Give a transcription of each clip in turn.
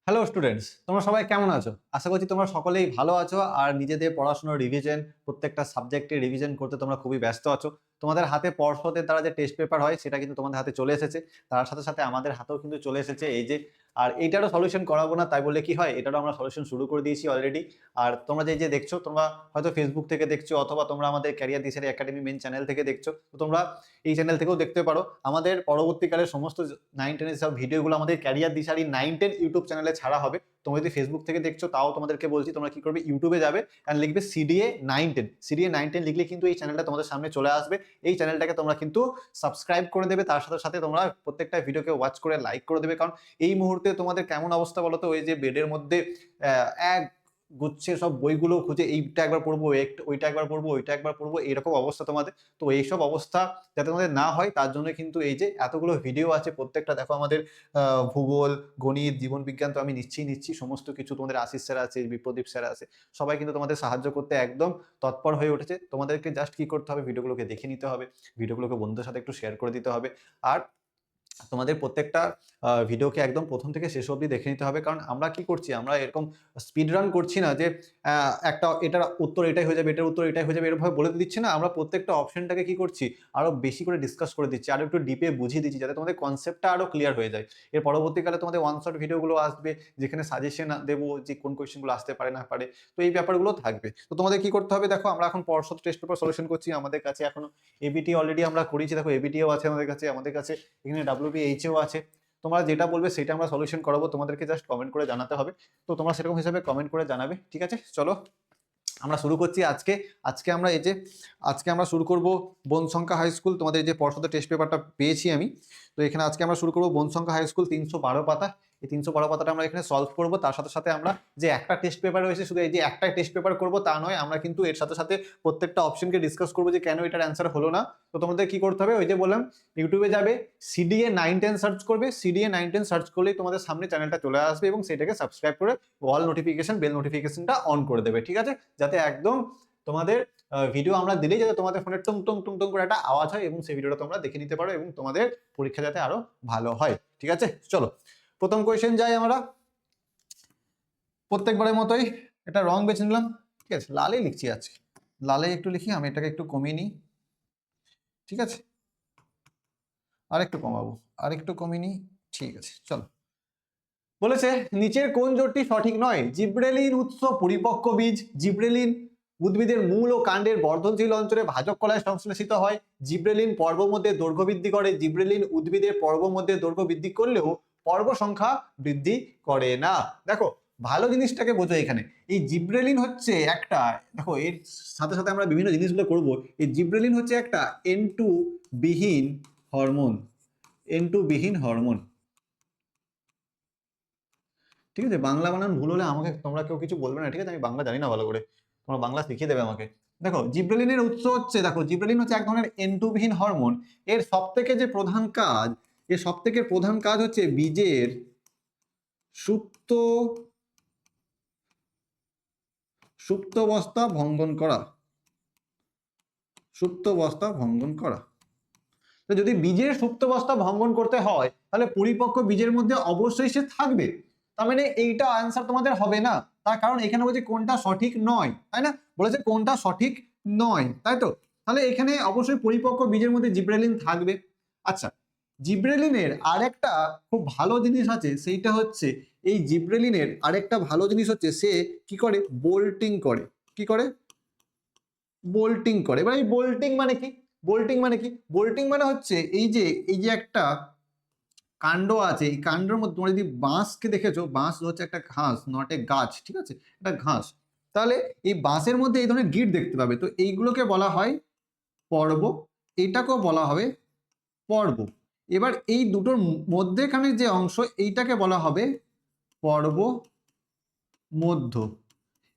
Hello students, তোমরা সবাই কেমন আছো? আশা করছি তোমরা সকলেই ভালো আছো আর নিজেদের পড়াশোনার রিভিশন, প্রত্যেকটা সাবজেক্টে রিভিশন করতে তোমরা খুবই ব্যস্ত আছো। তোমাদের হাতে পর্ষদের দ্বারা যে টেস্ট পেপার হয় সেটা কিন্তু তোমাদের হাতে চলে এসেছে। তার সাথে সাথে আমাদের হাতেও কিন্তু চলে এসেছে এই যে। আর এইটারও সলিউশন করাবো না তাই বলে কি হয়, এটারও আমরা সলিউশন শুরু করে দিয়েছি অলরেডি। আর তোমরা যে দেখছো, তোমরা হয়তো ফেসবুক থেকে দেখছো অথবা তোমরা আমাদের ক্যারিয়ার দিশারি একাডেমি মেন চ্যানেল থেকে দেখছো, তো তোমরা এই চ্যানেল থেকেও দেখতে পারো। আমাদের পরবর্তীকালে সমস্ত 9-10 সব ভিডিওগুলো আমাদের ক্যারিয়ার দিশারি 9-10 ইউটিউব চ্যানেলে ছাড়া হবে। তোমরা যদি ফেসবুক থেকে দেখছো তাও তোমাদেরকে বলছি, তোমরা কি করবে, ইউটিউবে যাবে আর লিখবে সিডিএ 910 লিখলে কিন্তু এই চ্যানেলটা তোমাদের সামনে চলে আসবে। এই চ্যানেলটাকে তোমরা কিন্তু সাবস্ক্রাইব করে দেবে, তার সাথে সাথে তোমরা প্রত্যেকটা ভিডিওকে ওয়াচ করে লাইক করে দেবে। কারণ এই মুহূর্তে তোমাদের কেমন অবস্থা বলো তো, ওই যে বেডের মধ্যে এক গুচ্ছে সব বইগুলো খুঁজে এইটা একবার পড়বো, ওইটা একবার পড়বো, ওইটা একবার পড়বো, এরকম অবস্থা তোমাদের। তো এইসব অবস্থা যাতে তোমাদের না হয় তার জন্য কিন্তু এই যে এতগুলো ভিডিও আছে, প্রত্যেকটা দেখো আমাদের ভূগোল, গণিত, জীবন বিজ্ঞান তো আমি নিচ্ছি সমস্ত কিছু। তোমাদের আশিস স্যার আছে, বিপ্রদীপ স্যার আছে, সবাই কিন্তু তোমাদের সাহায্য করতে একদম তৎপর হয়ে উঠেছে। তোমাদেরকে জাস্ট কি করতে হবে, ভিডিওগুলোকে দেখে নিতে হবে, ভিডিওগুলোকে বন্ধুদের সাথে একটু শেয়ার করে দিতে হবে। আর তোমাদের প্রত্যেকটা ভিডিওকে একদম প্রথম থেকে শেষ অবধি দেখে নিতে হবে। কারণ আমরা কি করছি, আমরা এরকম স্পিড রান করছি না যে একটা এটার উত্তর এটাই হয়ে যাবে, এটার উত্তর এটাই হয়ে যাবে, এরভাবে বলে দিচ্ছি না। আমরা প্রত্যেকটা অপশনটাকে কি করছি, আরো বেশি করে ডিসকাস করে দিচ্ছি, আরো একটু ডিপে বুঝিয়ে দিচ্ছি, যাতে তোমাদের কনসেপ্টটা আরো ক্লিয়ার হয়ে যায়। এর পরবর্তীকালে তোমাদের ওয়ান শট ভিডিওগুলো আসবে, যেখানে সাজেশন দেবো যে কোন কোয়েশ্চেনগুলো আসতে পারে না পারে। তো এই ব্যাপারগুলো থাকবে। তো তোমাদের কি করতে হবে, দেখো আমরা এখন পর্ষদ টেস্ট পেপার সলিউশন করছি। আমাদের কাছে এখনো এবিটি অলরেডি আমরা করেছি, দেখো এবিটিও আছে আমাদের কাছে এখানে ডাব্লিউবিএইচও আছে। তোমরা যেটা বলবে সেটা আমরা সলিউশন করাবো, তোমাদেরকে জাস্ট কমেন্ট করে জানাতে হবে। তো তোমরা সেরকম হিসাবে কমেন্ট করে জানাবে, ঠিক আছে? চলো আমরা শুরু করছি আজকে। আজকে আমরা এই যে আজকে আমরা শুরু করব বনশঙ্কা হাই স্কুল। তোমাদের এই যে পর্ষদের টেস্ট পেপারটা পেয়েছি আমি, তো এখানে আজকে আমরা শুরু করব বনশঙ্কা হাই স্কুল 312 পাতা। এই 312 পাতাটা আমরা এখানে সলভ করব। তার সাথে সাথে আমরা যে একটা টেস্ট পেপার রয়েছে, শুধু এই যে একটা টেস্ট পেপার করব তা নয়, আমরা কিন্তু এর সাথে সাথে প্রত্যেকটা অপশনকে ডিসকাস করবো যে কেন এটার অ্যান্সার হলো না। তো তোমাদের কি করতে হবে, ওই যে বললাম, ইউটিউবে যাবে, সিডিএ 910 সার্চ করবে, সিডিএ 910 সার্চ করলেই তোমাদের সামনে চ্যানেলটা চলে আসবে এবং সেটাকে সাবস্ক্রাইব করে অল নোটিফিকেশন বেল নোটিফিকেশনটা অন করে দেবে, ঠিক আছে? যাতে একদম তোমাদের ভিডিও আমরা দিলেই যাতে তোমাদের ফোনে টুং টুং টুং টুং করে একটা আওয়াজ হয় এবং সেই ভিডিওটা তোমরা দেখে নিতে পারো এবং তোমাদের পরীক্ষা যাতে আরো ভালো হয়, ঠিক আছে? চলো প্রথম কোয়েশ্চেন যাই আমরা। প্রত্যেকবারের মতোই এটা রং বেছে নিলাম, ঠিক আছে? লালে লিখছি আজকে, লালে একটু লিখি, আমি এটাকে একটু কমিয়ে নিই, ঠিক আছে? আরেকটু কমাবো, আরেকটু কমিয়ে নিই, ঠিক আছে? চলো, বলেছে নিচের কোন জোটটি সঠিক নয়? জিব্রেলিন উৎস পরিপক্ক বীজ, জিব্রেলিন উদ্ভিদের মূল ও কাণ্ডের বর্ধনশীল অঞ্চলে ভাজক কলায় সংশ্লেষিত হয়, জিব্রেলিন পর্ব মধ্যে দৈর্ঘ্য বৃদ্ধি করে, জিব্রেলিন উদ্ভিদের পর্ব মধ্যে দৈর্ঘ্য বৃদ্ধি করলেও পর্ব সংখ্যা বৃদ্ধি করে না। দেখো ভালো জিনিসটাকে বোঝো এখানে, এই জিব্রেলিন হচ্ছে একটা, দেখো এর সাথে সাথে আমরা বিভিন্ন জিনিসগুলো করব। এই জিব্রেলিন হচ্ছে একটা N2 বিহীন হরমোন, N2 বিহীন হরমোন, ঠিক আছে? বাংলা বানান ভুল হলে আমাকে তোমরা কেউ কিছু বলবে না, ঠিক আছে? আমি বাংলা জানি না ভালো করে, তোমরা বাংলা শিখিয়ে দেবে আমাকে। দেখো জিব্রেলিনের উৎস হচ্ছে, দেখো জিব্রেলিন হচ্ছে এক ধরনের N2 বিহীন হরমোন। এর সবথেকে যে প্রধান কাজ, এর সবথেকে প্রধান কাজ হচ্ছে বীজের সুপ্ত সুপ্তাবস্থা ভঙ্গন করা, সুপ্তাবস্থা ভঙ্গন করা। তো যদি বীজের সুপ্তাবস্থা ভঙ্গন করতে হয় তাহলে পরিপক্ক বীজের মধ্যে অবশ্যই সে থাকবে। তার মানে এইটা আনসার তোমাদের হবে না, তার কারণ এখানে বলছে কোনটা সঠিক নয়, তাই না? বলেছে কোনটা সঠিক নয়, তাই তো? তাহলে এখানে অবশ্যই পরিপক্ক বীজের মধ্যে জিব্রেলিন থাকবে। আচ্ছা, জিব্রেলিনের আরেকটা খুব ভালো জিনিস আছে, সেইটা হচ্ছে এই জিব্রেলিনের আরেকটা ভালো জিনিস হচ্ছে সে কি করে, বোল্টিং করে। কি করে? বোল্টিং করে। এবার এই বোল্টিং মানে কি, বোল্টিং মানে কি? বোল্টিং মানে হচ্ছে এই যে একটা কাণ্ড আছে, এই কাণ্ডের মধ্যে তোমরা যদি বাঁশকে দেখেছো, বাঁশ হচ্ছে একটা ঘাস, নট এ গাছ, ঠিক আছে? এটা ঘাস। তাহলে এই বাঁশের মধ্যে এই ধরনের গিঁট দেখতে পাবে, তো এইগুলোকে বলা হয় পর্ব, এটাকেও বলা হবে পর্ব। এবার এই দুটোর মধ্যেখানে যে অংশ, এইটাকে বলা হবে পর্ব মধ্য।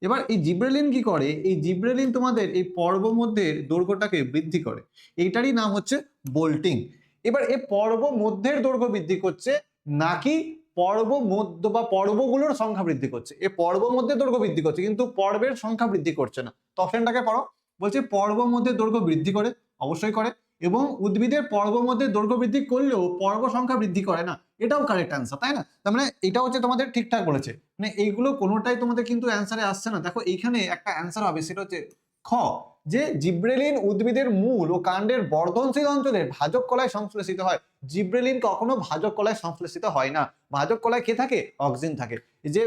এবার এই জিব্রেলিন কি করে, এই জিব্রেলিন তোমাদের এই পর্ব মধ্যের দৈর্ঘ্যটাকে বৃদ্ধি করে, এইটারই নাম হচ্ছে বোল্টিং। এবার এই পর্ব মধ্যের দৈর্ঘ্য বৃদ্ধি করছে নাকি পর্ব মধ্য বা পর্বগুলোর সংখ্যা বৃদ্ধি করছে? এ পর্ব মধ্যে দৈর্ঘ্য বৃদ্ধি করছে কিন্তু পর্বের সংখ্যা বৃদ্ধি করছে না। তো অপশনটাকে পড়ো, বলছে পর্ব মধ্যে দৈর্ঘ্য বৃদ্ধি করে, অবশ্যই করে। এবং উদ্ভিদের পর্ব মধ্যে দৈর্ঘ্য বৃদ্ধি করলেও পর্ব সংখ্যা বৃদ্ধি করে না, এটাও কারেক্ট অ্যান্সার, তাই না? তার মানে এটা হচ্ছে তোমাদের ঠিকঠাক বলেছে, মানে এইগুলো কোনোটাই তোমাদের কিন্তু অ্যান্সারে আসছে না। দেখো এইখানে একটা অ্যান্সার হবে, সেটা হচ্ছে খ, যে জিব্রেলিন উদ্ভিদের মূল ও কাণ্ডের বর্ধনশীল অঞ্চলে ভাজক কলায় সংশ্লেষিত হয়। জিব্রেলিন কখনো ভাজক কলায় সংশ্লেষিত হয় না। ভাজক কলায় কে থাকে? অক্সিন থাকে। এই যে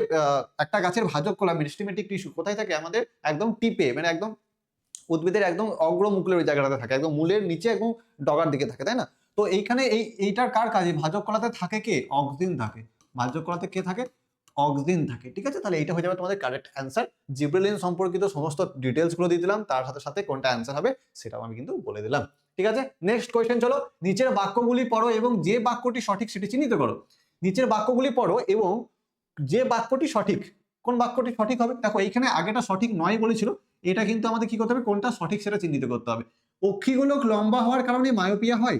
একটা গাছের ভাজক কলা মেরিস্টেমেটিক টিস্যু কোথায় থাকে? আমাদের একদম টিপে, মানে একদম উদ্ভিদের একদম অগ্রমুকুলের ওই জায়গাটাতে থাকে, একদম মূলের নিচে একদম ডগার দিকে থাকে, তাই না? তো এইখানে এইটার কার কাজে? ভাজক কলাতে থাকে কে? অক্সিন থাকে। ভাজক কলাতে কে থাকে? অক্সিন থাকে, ঠিক আছে? তাহলে এইটা হয়ে যাবে তোমাদের কারেক্ট অ্যান্সার। জিব্রেলিন সম্পর্কিত সমস্ত ডিটেলস গুলো দিয়ে দিলাম, তার সাথে সাথে কোনটা অ্যান্সার হবে সেটাও আমি কিন্তু বলে দিলাম, ঠিক আছে? নেক্সট কোয়েশ্চেন, চলো। নিচের বাক্যগুলি পড়ো এবং যে বাক্যটি সঠিক সেটি চিহ্নিত করো। নিচের বাক্যগুলি পড়ো এবং যে বাক্যটি সঠিক, কোন বাক্যটি সঠিক হবে? দেখো এইখানে আগেটা সঠিক নয় বলেছিল, এটা কিন্তু আমাদের কি করতে হবে? কোনটা সঠিক সেটা চিহ্নিত করতে হবে। অক্ষিগোলক লম্বা হওয়ার কারণে মায়োপিয়া হয়।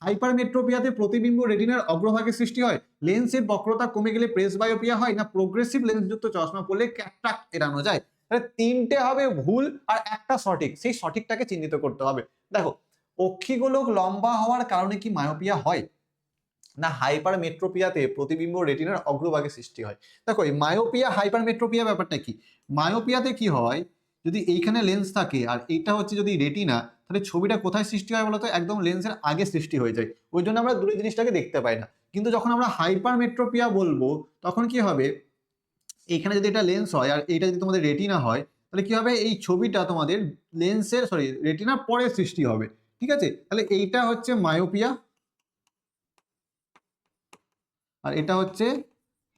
হাইপারমেট্রোপিয়াতে প্রতিবিম্ব রেটিনার অগ্রভাগে সৃষ্টি হয়। লেন্সের বক্রতা কমে গেলে প্রেসবায়োপিয়া হয়। না প্রোগ্রেসিভ লেন্সযুক্ত চশমা পরলে ক্যাটারাক্ট এড়ানো যায়। তাহলে তিনটে হবে ভুল আর একটা সঠিক, সেই সঠিকটাকে চিহ্নিত করতে হবে। দেখো, অক্ষিগোলক লম্বা হওয়ার কারণে কি মায়োপিয়া হয়? না হাইপারমেট্রোপিয়াতে প্রতিবিম্ব রেটিনার অগ্রভাগে সৃষ্টি হয়। দেখো এই মায়োপিয়া হাইপারমেট্রোপিয়া ব্যাপারটা কি? মায়োপিয়াতে কি হয়, যদি এইখানে লেন্স থাকে আর এইটা হচ্ছে যদি রেটিনা, তাহলে ছবিটা কোথায় সৃষ্টি হয় বলতো? একদম লেন্সের আগে সৃষ্টি হয়ে যায়, ওই জন্য আমরা দূরের জিনিসটাকে দেখতে পাই না। কিন্তু যখন আমরা হাইপারমেট্রোপিয়া বলবো তখন কি হবে, এইখানে যদি এটা লেন্স হয় আর এইটা যদি তোমাদের রেটিনা হয়, তাহলে কি হবে? এই ছবিটা তোমাদের লেন্সের রেটিনার পরে সৃষ্টি হবে, ঠিক আছে? তাহলে এইটা হচ্ছে মায়োপিয়া আর এটা হচ্ছে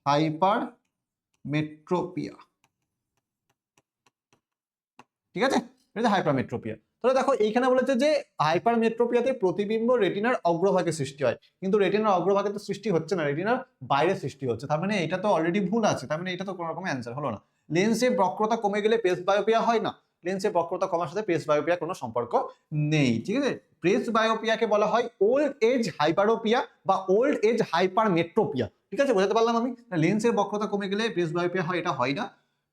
হাইপারমেট্রোপিয়া, ঠিক আছে? এটা হাইপারমেট্রোপিয়া। তাহলে দেখো এইখানে বলেছে যে হাইপারমেট্রোপিয়াতে প্রতিবিম্ব রেটিনার অগ্রভাগে সৃষ্টি হয়, কিন্তু রেটিনার অগ্রভাগে তো সৃষ্টি হচ্ছে না, রেটিনার বাইরে সৃষ্টি হচ্ছে। তার মানে এটা তো অলরেডি ভুল আছে, তার মানে এটা তো কোনো রকম অ্যান্সার হলো না। লেন্সের বক্রতা কমে গেলে প্রেসবায়োপিয়া হয় না। লেন্সের বক্রতা কমার সাথে প্রেসবায়োপিয়া কোনো সম্পর্ক নেই, ঠিক আছে? প্রেসবায়োপিয়াকে বলা হয় ওল্ড এজ হাইপারোপিয়া বা ওল্ড এজ হাইপারমেট্রোপিয়া, ঠিক আছে? বোঝাতে পারলাম আমি? লেন্সের বক্রতা কমে গেলে প্রেসবায়োপিয়া হয়, এটা হয় না।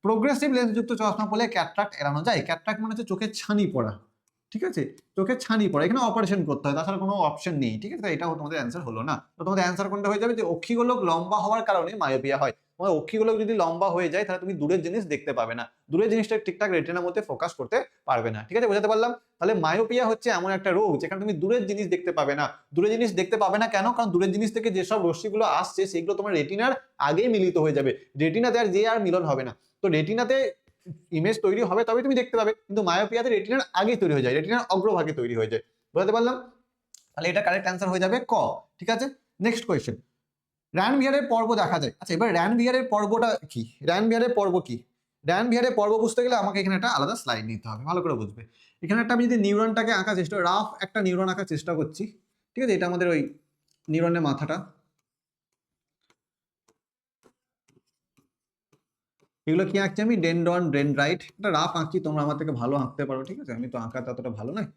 প্রোগ্রেসিভ লেন্সযুক্ত চশমা পরলে ক্যাটরাক্ট এড়ানো যায়। ক্যাটরাক্ট মানে হচ্ছে চোখের ছানি পড়া, ঠিক আছে? চোখের ছানি পড়া, এখানে অপারেশন করতে হয়, তাছাড়া কোনো অপশন নেই, ঠিক আছে? এটাও তোমাদের অ্যান্সার হলো না। তো তোমাদের অ্যান্সার কোনটা হয়ে যাবে? যে অক্ষিগোলক লম্বা হওয়ার কারণে মায়োপিয়া হয়। তোমার অক্ষিগোলক যদি লম্বা হয়ে যায় তাহলে তুমি দূরের জিনিস দেখতে পাবে না, দূরের জিনিসটা ঠিকঠাক রেটিনার মধ্যে ফোকাস করতে পারবে না, ঠিক আছে? বোঝাতে পারলাম? তাহলে মায়োপিয়া হচ্ছে এমন একটা রোগ যেখানে তুমি দূরের জিনিস দেখতে পাবে না। দূরের জিনিস দেখতে পাবে না কেন? কারণ দূরের জিনিস থেকে যেসব রশ্মিগুলো আসছে সেগুলো তোমার রেটিনার আগেই মিলিত হয়ে যাবে, রেটিনাতে আর মিলন হবে না। তো রেটিনাতে ইমেজ তৈরি হবে তবে তুমি দেখতে পাবে, কিন্তু মায়োপিয়াতে রেটিনার আগেই তৈরি হয়ে যায়, রেটিনার অগ্রভাগে তৈরি হয়ে যায়। বুঝতে পারলাম? তাহলে এটা কারেক্ট অ্যান্সার হয়ে যাবে ক, ঠিক আছে? নেক্সট কোয়েশ্চেন, র্যানভিয়ারের পর্ব দেখা যায়। আচ্ছা, এবার র্যানভিয়ারের পর্বটা কি? র্যানভিয়ারের পর্ব কি? র্যানভিয়ারের পর্ব বুঝতে গেলে আমাকে এখানে একটা আলাদা স্লাইড নিতে হবে, ভালো করে বুঝবে। এখানে একটা আমি যদি নিউরনটাকে আঁকার চেষ্টা, রাফ একটা নিউরন আঁকার চেষ্টা করছি, ঠিক আছে? এটা আমাদের ওই নিউরনের মাথাটা, এগুলো কি আঁকছি আমি? Dendron, dendrite. এটা রাফ আঁকছি, তোমরা আমার থেকে ভালো আঁকতে পারো, ঠিক আছে? আমি তো আঁকাতে অতটা ভালো নয়।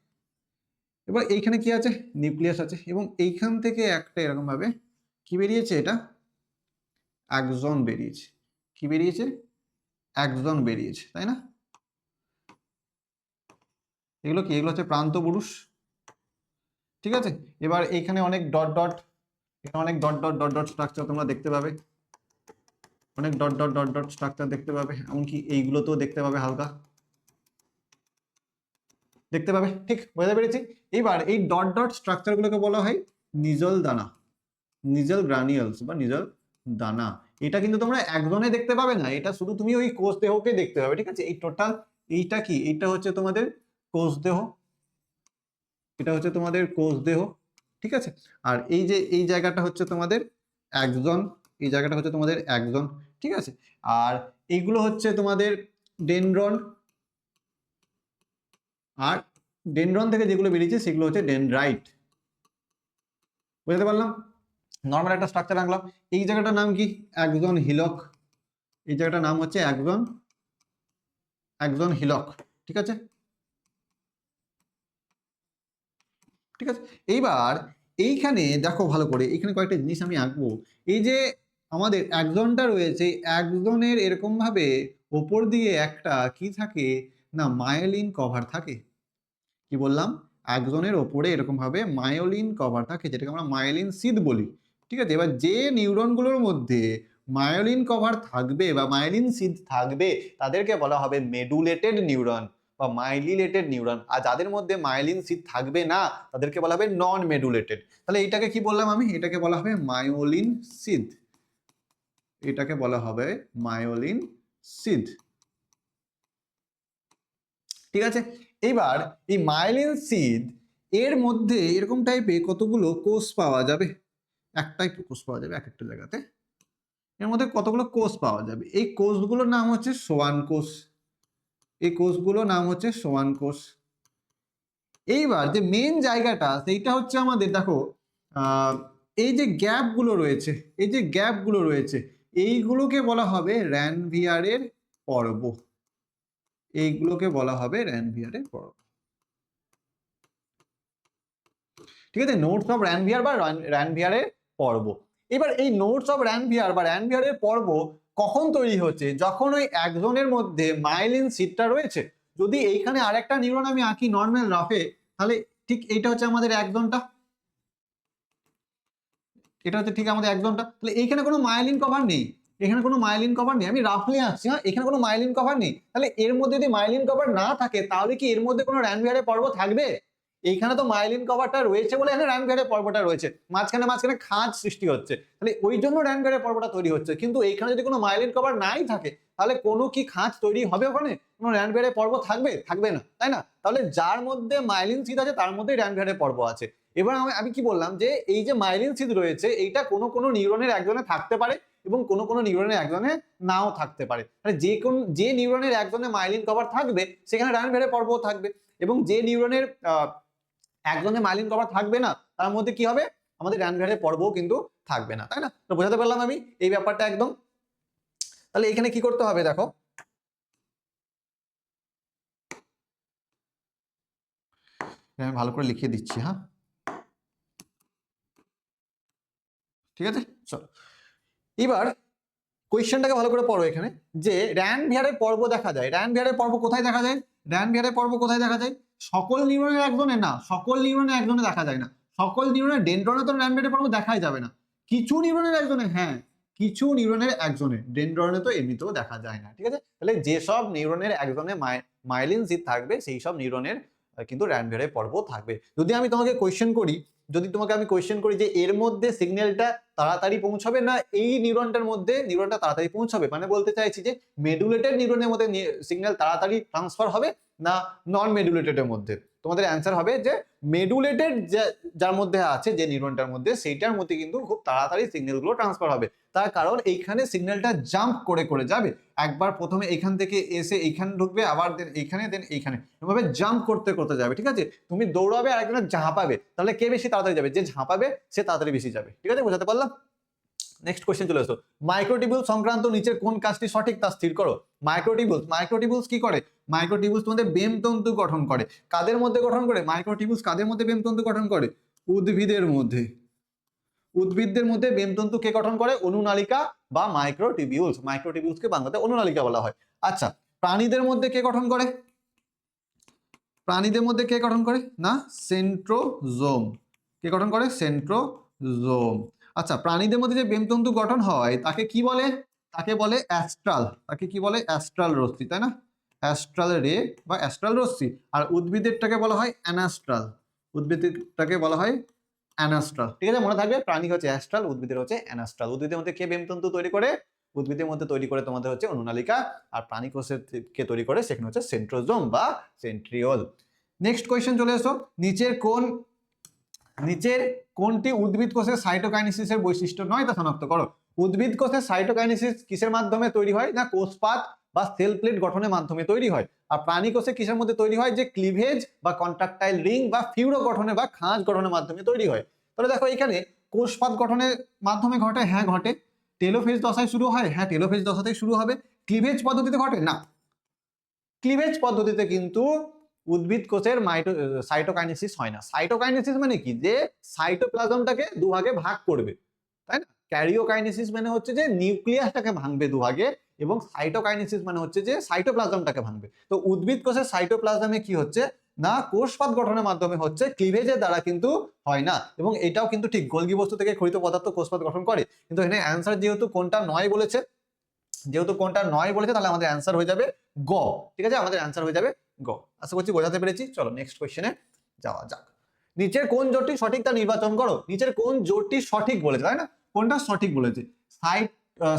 এবার এইখানে কি আছে? নিউক্লিয়াস আছে, এবং এইখান থেকে একটা এরকম ভাবে কি বেরিয়েছে? এটা অ্যাক্সন বেরিয়েছে। কি বেরিয়েছে? অ্যাক্সন বেরিয়েছে, তাই না? এগুলো কি? এগুলো হচ্ছে প্রান্তপুরুষ, ঠিক আছে? এবার এইখানে অনেক ডট ডট, এখানে অনেক dot dot dot dot structure তোমরা দেখতে পাবে, অনেক dot dot dot dot structure দেখতে পাবে, এমনকি এইগুলোতেও দেখতে পাবে, হালকা দেখতে পাবে, ঠিক? বুঝতে পেরেছি? এবার এই ডট ডট স্ট্রাকচারগুলোকে বলা হয় নিজল দানা, নিজল গ্রানিউলস বা নিজল দানা। এটা কিন্তু তোমরা একজনে দেখতে পাবে না, এটা শুধু তুমি ওই কোষ দেহকে দেখতে পাবে, ঠিক আছে? এই টোটাল এইটা কি? এইটা হচ্ছে তোমাদের কোষ দেহ, এটা হচ্ছে তোমাদের কোষ দেহ, ঠিক আছে? আর এই যে এই জায়গাটা হচ্ছে তোমাদের একজন, এই জায়গাটা হচ্ছে তোমাদের একজন, ঠিক আছে? আর এইগুলো হচ্ছে তোমাদের ডেনড্রন, আর ডেনড্রন থেকে যেগুলো বেরিয়েছে সেগুলো হচ্ছে ডেনড্রাইট। বুঝতে পারলাম? নর্মাল একটা স্ট্রাকচার আঁকলাম। এই জায়গাটার নাম কি? একজন হিলক। এই জায়গাটার নাম হচ্ছে একজন, একজন হিলক, ঠিক আছে? ঠিক আছে, এইবার এইখানে দেখো ভালো করে, এখানে কয়েকটা জিনিস আমি আঁকবো। এই যে আমাদের একজনটা রয়েছে, একজনের এরকম ভাবে ওপর দিয়ে একটা কি থাকে? না মায়োলিন কভার থাকে। কি বললাম? একজনের ওপরে এরকম ভাবে মায়োলিন কভার থাকে, যেটাকে আমরা মায়োলিন সিদ বলি। ঠিক আছে, এবার যে নিউরনগুলোর মধ্যে মায়োলিন কভার থাকবে বা মায়োলিন সিদ থাকবে তাদেরকে বলা হবে মেডুলেটেড নিউরন বা মাইলিলেটেড নিউরন, আর যাদের মধ্যে মায়োলিন সিদ থাকবে না তাদেরকে বলা হবে নন মেডুলেটেড। তাহলে এইটাকে কি বললাম আমি, এটাকে বলা হবে মায়োলিন সিদ, এটাকে বলা হবে মায়োলিন সিদ। ঠিক আছে, এবার এই মায়োলিন সিদ এর মধ্যে এরকম টাইপের কতগুলো কোষ পাওয়া যাবে, একটাই কোষ পাওয়া যাবে এক একটা জায়গাতে, এর মধ্যে কতগুলো কোষ পাওয়া যাবে, এই কোষগুলোর নাম হচ্ছে সোয়ান কোষ, এই কোষগুলোর নাম হচ্ছে সোয়ান কোষ। এইবার যে মেন জায়গাটা সেইটা হচ্ছে আমাদের দেখো এই যে গ্যাপগুলো রয়েছে, এই যে গ্যাপগুলো রয়েছে এইগুলোকে বলা হবে র্যানভিয়ারের পর্ব, এইগুলোকে বলা হবে র্যানভিয়ারের পর্ব। ঠিক আছে, নোটস অফ র্যানভিয়ার বা র্যানভিয়ারের পর্ব। এবার এই নোটস অফ র্যানভিয়ার বা র্যানভিয়ারের পর্ব কখন তৈরি হচ্ছে, যখন ওই একজনের মধ্যে মাইলিন সিটটা রয়েছে। যদি এইখানে আরেকটা নিউরন আমি আঁকি নর্মাল রাফে, তাহলে ঠিক এইটা হচ্ছে আমাদের একজনটা, এটা হচ্ছে ঠিক আমাদের একজনটা, তাহলে এইখানে কোনো মাইলিন কভার নেই, এখানে কোনো মাইলিন কভার নেই, আমি রাফলি আঁকছি, হ্যাঁ এখানে কোনো মাইলিন কভার নেই। তাহলে এর মধ্যে যদি মাইলিন কভার না থাকে তাহলে কি এর মধ্যে কোনো র্যানভিয়ারের পর্ব থাকবে? এইখানে তো মাইলিন কভারটা রয়েছে বলে এখানে র্যানভিয়ারের পর্বটা রয়েছে, মাঝখানে মাঝখানে খাঁজ সৃষ্টি হচ্ছে, তাহলে ওই জন্য র্যানভিয়ারের পর্বটা তৈরি হচ্ছে। কিন্তু এইখানে যদি কোনো মাইলিন কভার নাই থাকে তাহলে কোনো কি খাঁজ তৈরি হবে ওখানে, কোনো র্যানভিয়ারের পর্ব থাকবে? থাকবে না, তাই না? তাহলে যার মধ্যে মাইলিন সিদ আছে তার মধ্যে র্যানভিয়ারের পর্ব আছে। এবার আমি কি বললাম যে এই যে মাইলিন সিদ রয়েছে এইটা কোনো নিউরনের একজনে থাকতে পারে এবং কোনো নিউরনের একজনে নাও থাকতে পারে। যে নিউরনের একজনে মাইলিন কভার থাকবে সেখানে র্যানভিয়ারের পর্ব থাকবে, এবং যে নিউরনের একজনে মাইলিন কভার থাকবে না তার মধ্যে কি হবে, আমাদের র্যানভিয়ারের পর্বও কিন্তু থাকবে না, তাই না? তো বোঝাতে পারলাম আমি এই ব্যাপারটা একদম। তাহলে এখানে কি করতে হবে দেখো, আমি ভালো করে লিখিয়ে দিচ্ছি, হ্যাঁ ঠিক আছে চলো। এবার কোয়েশ্চেনটাকে ভালো করে পড়ো এখানে, যে র্যানভিয়ারের পর্ব দেখা যায়, র্যানভিয়ারের পর্ব কোথায় দেখা যায়, র্যানভিয়ারের পর্ব কোথায় দেখা যায়? সকল নিউরনের একজনে না, সকল নিউরনের একজনে দেখা যায় না, সকল নিউরনের ডেনড্রনে তো র্যানভিয়ারের পর্ব দেখাই যাবে না, কিছু নিউরনের একজনে, হ্যাঁ কিছু নিউরনের একজনে, ডেনড্রনে তো এমনিতেও দেখা যায় না। ঠিক আছে, তাহলে যেসব নিউরনের একজনে মাইলিন সিদ থাকবে সেই সব নিউরনের কিন্তু র্যানভিয়ারের পর্ব থাকবে। যদি আমি তোমাকে কোয়েশ্চেন করি, যে এর মধ্যে সিগন্যালটা তাড়াতাড়ি পৌঁছাবে না এই নিউরনটার মধ্যে নিউরনটা তাড়াতাড়ি পৌঁছাবে, মানে বলতে চাইছি যে মেডুলেটেড নিউরনের মধ্যে সিগন্যাল তাড়াতাড়ি ট্রান্সফার হবে না নন মেডুলেটেডের মধ্যে, তোমাদের অ্যান্সার হবে যে মেডুলেটেড যার মধ্যে আছে, যে নিউরনটার মধ্যে সেইটার মধ্যে কিন্তু খুব তাড়াতাড়ি সিগন্যালগুলো ট্রান্সফার হবে। তার কারণ এইখানে সিগন্যালটা জাম্প করে করে যাবে, একবার প্রথমে এখান থেকে এসে এইখানে ঢুকবে, আবার দেন এইখানে, দেন এইখানে, এভাবে জাম্প করতে করতে যাবে। ঠিক আছে, তুমি দৌড়াবে আর একজনের ঝাঁপাবে, তাহলে কে বেশি তাড়াতাড়ি যাবে? যে ঝাঁপাবে সে তাড়াতাড়ি বেশি যাবে। ঠিক আছে, বোঝাতে পারলাম? নেক্সট কোশ্চেন চলে আসো, মাইক্রোটিবিউল সংক্রান্ত নিচের কোন কাজটি সঠিক তা স্থির করো। মাইক্রোটিবিউলস কি করে? মাইক্রোটিবিউলস তোমাদের বেমতন্তু গঠন করে। কাদের মধ্যে গঠন করে মাইক্রোটিবিউলস? কাদের মধ্যে বেমতন্তু গঠন করে? উদ্ভিদের মধ্যে। উদ্ভিদদের মধ্যে বেমতন্তু কে গঠন করে? অনুনালিকা বা মাইক্রোটিবিউলস। মাইক্রোটিবিউলসকে বাংলাতে অনুনালিকা বলা হয়। আচ্ছা, প্রাণীদের মধ্যে কে গঠন করে? প্রাণীদের মধ্যে কে গঠন করে না, সেন্ট্রোজোম। কে গঠন করে? সেন্ট্রোজোম। আচ্ছা, প্রাণীদের মধ্যে যে বেমতন্তু গঠন হয় তাকে কি বলে? তাকে বলে অ্যাস্ট্রাল। তাকে কি বলে? অ্যাস্ট্রাল রশ্মি, তাই না? অ্যাস্ট্রাল রে বা অ্যাস্ট্রাল রশ্মি। আর উদ্ভিদেরটাকে বলা হয় অ্যানাস্ট্রাল। উদ্ভিদেরটাকে বলা হয় অ্যানাস্ট্রাল। ঠিক আছে, মনে থাকবে, প্রাণী হচ্ছে অ্যাস্ট্রাল, উদ্ভিদের হচ্ছে অ্যানাস্ট্রাল। উদ্ভিদের মধ্যে কে বেমতন্তু তৈরি করে? উদ্ভিদের মধ্যে তৈরি করে তোমাদের হচ্ছে অনুনালিকা, আর প্রাণী কোষের কে তৈরি করে সেখানে হচ্ছে সেন্ট্রোজোম বা সেন্ট্রিওল। নেক্সট কোয়েশ্চেন চলে এসো, নিচের কোনটি উদ্ভিদ কোষের সাইটোকাইনেসিসের বৈশিষ্ট্য নয় তা শনাক্ত করো। উদ্ভিদ কোষের সাইটোকাইনেসিস কিসের মাধ্যমে তৈরি হয় না, কোষপাত বা সেল প্লেট গঠনের মাধ্যমে তৈরি হয়। আর প্রাণী কোষে কিসের মধ্যে তৈরি হয়? যে ক্লিভেজ বা কন্ট্রাকটাইল রিং বা ফিউরো গঠনে বা খাঁজ গঠনের মাধ্যমে তৈরি হয়। তাহলে দেখো এখানে কোষপাত গঠনের মাধ্যমে ঘটে, হ্যাঁ ঘটে। টেলোফেজ দশায় শুরু হয়, হ্যাঁ টেলোফেজ দশাতেই শুরু হবে। ক্লিভেজ পদ্ধতিতে ঘটে না, ক্লিভেজ পদ্ধতিতে কিন্তু উদ্ভিদ কোষের সাইটোকাইনেসিস হয় না। সাইটোকাইনেসিস মানে কি? যে সাইটোপ্লাজমটাকে দুভাগে ভাগ করবে, তাই না? ক্যারিওকাইনেসিস মানে হচ্ছে যে নিউক্লিয়াসটাকে ভাঙবে দুভাগে, এবং সাইটোকাইনেসিস মানে হচ্ছে যে সাইটোপ্লাজমটাকে ভাঙবে। তো উদ্ভিদ কোষের সাইটোপ্লাজমে কি হচ্ছে না কোষপাত গঠনের মাধ্যমে হচ্ছে, ক্লিভেজের দ্বারা কিন্তু হয় না। এবং এটাও কিন্তু ঠিক, গোলগি বস্তু থেকে ক্ষরিত পদার্থ কোষপাত গঠন করে। কিন্তু এখানে অ্যান্সার যেহেতু কোনটা নয় বলেছে, তাহলে আমাদের অ্যান্সার হয়ে যাবে গ। ঠিক আছে, আমাদের অ্যান্সার হয়ে যাবে গ। আশা করছি বোঝাতে পেরেছি। চলো নেক্সট কোয়েশ্চেনে যাওয়া যাক। নিচের কোন জোটটি সঠিক তা নির্বাচন করো। নিচের কোন জোটটি সঠিক বলেছে, তাই না? কোনটা সঠিক বলেছে?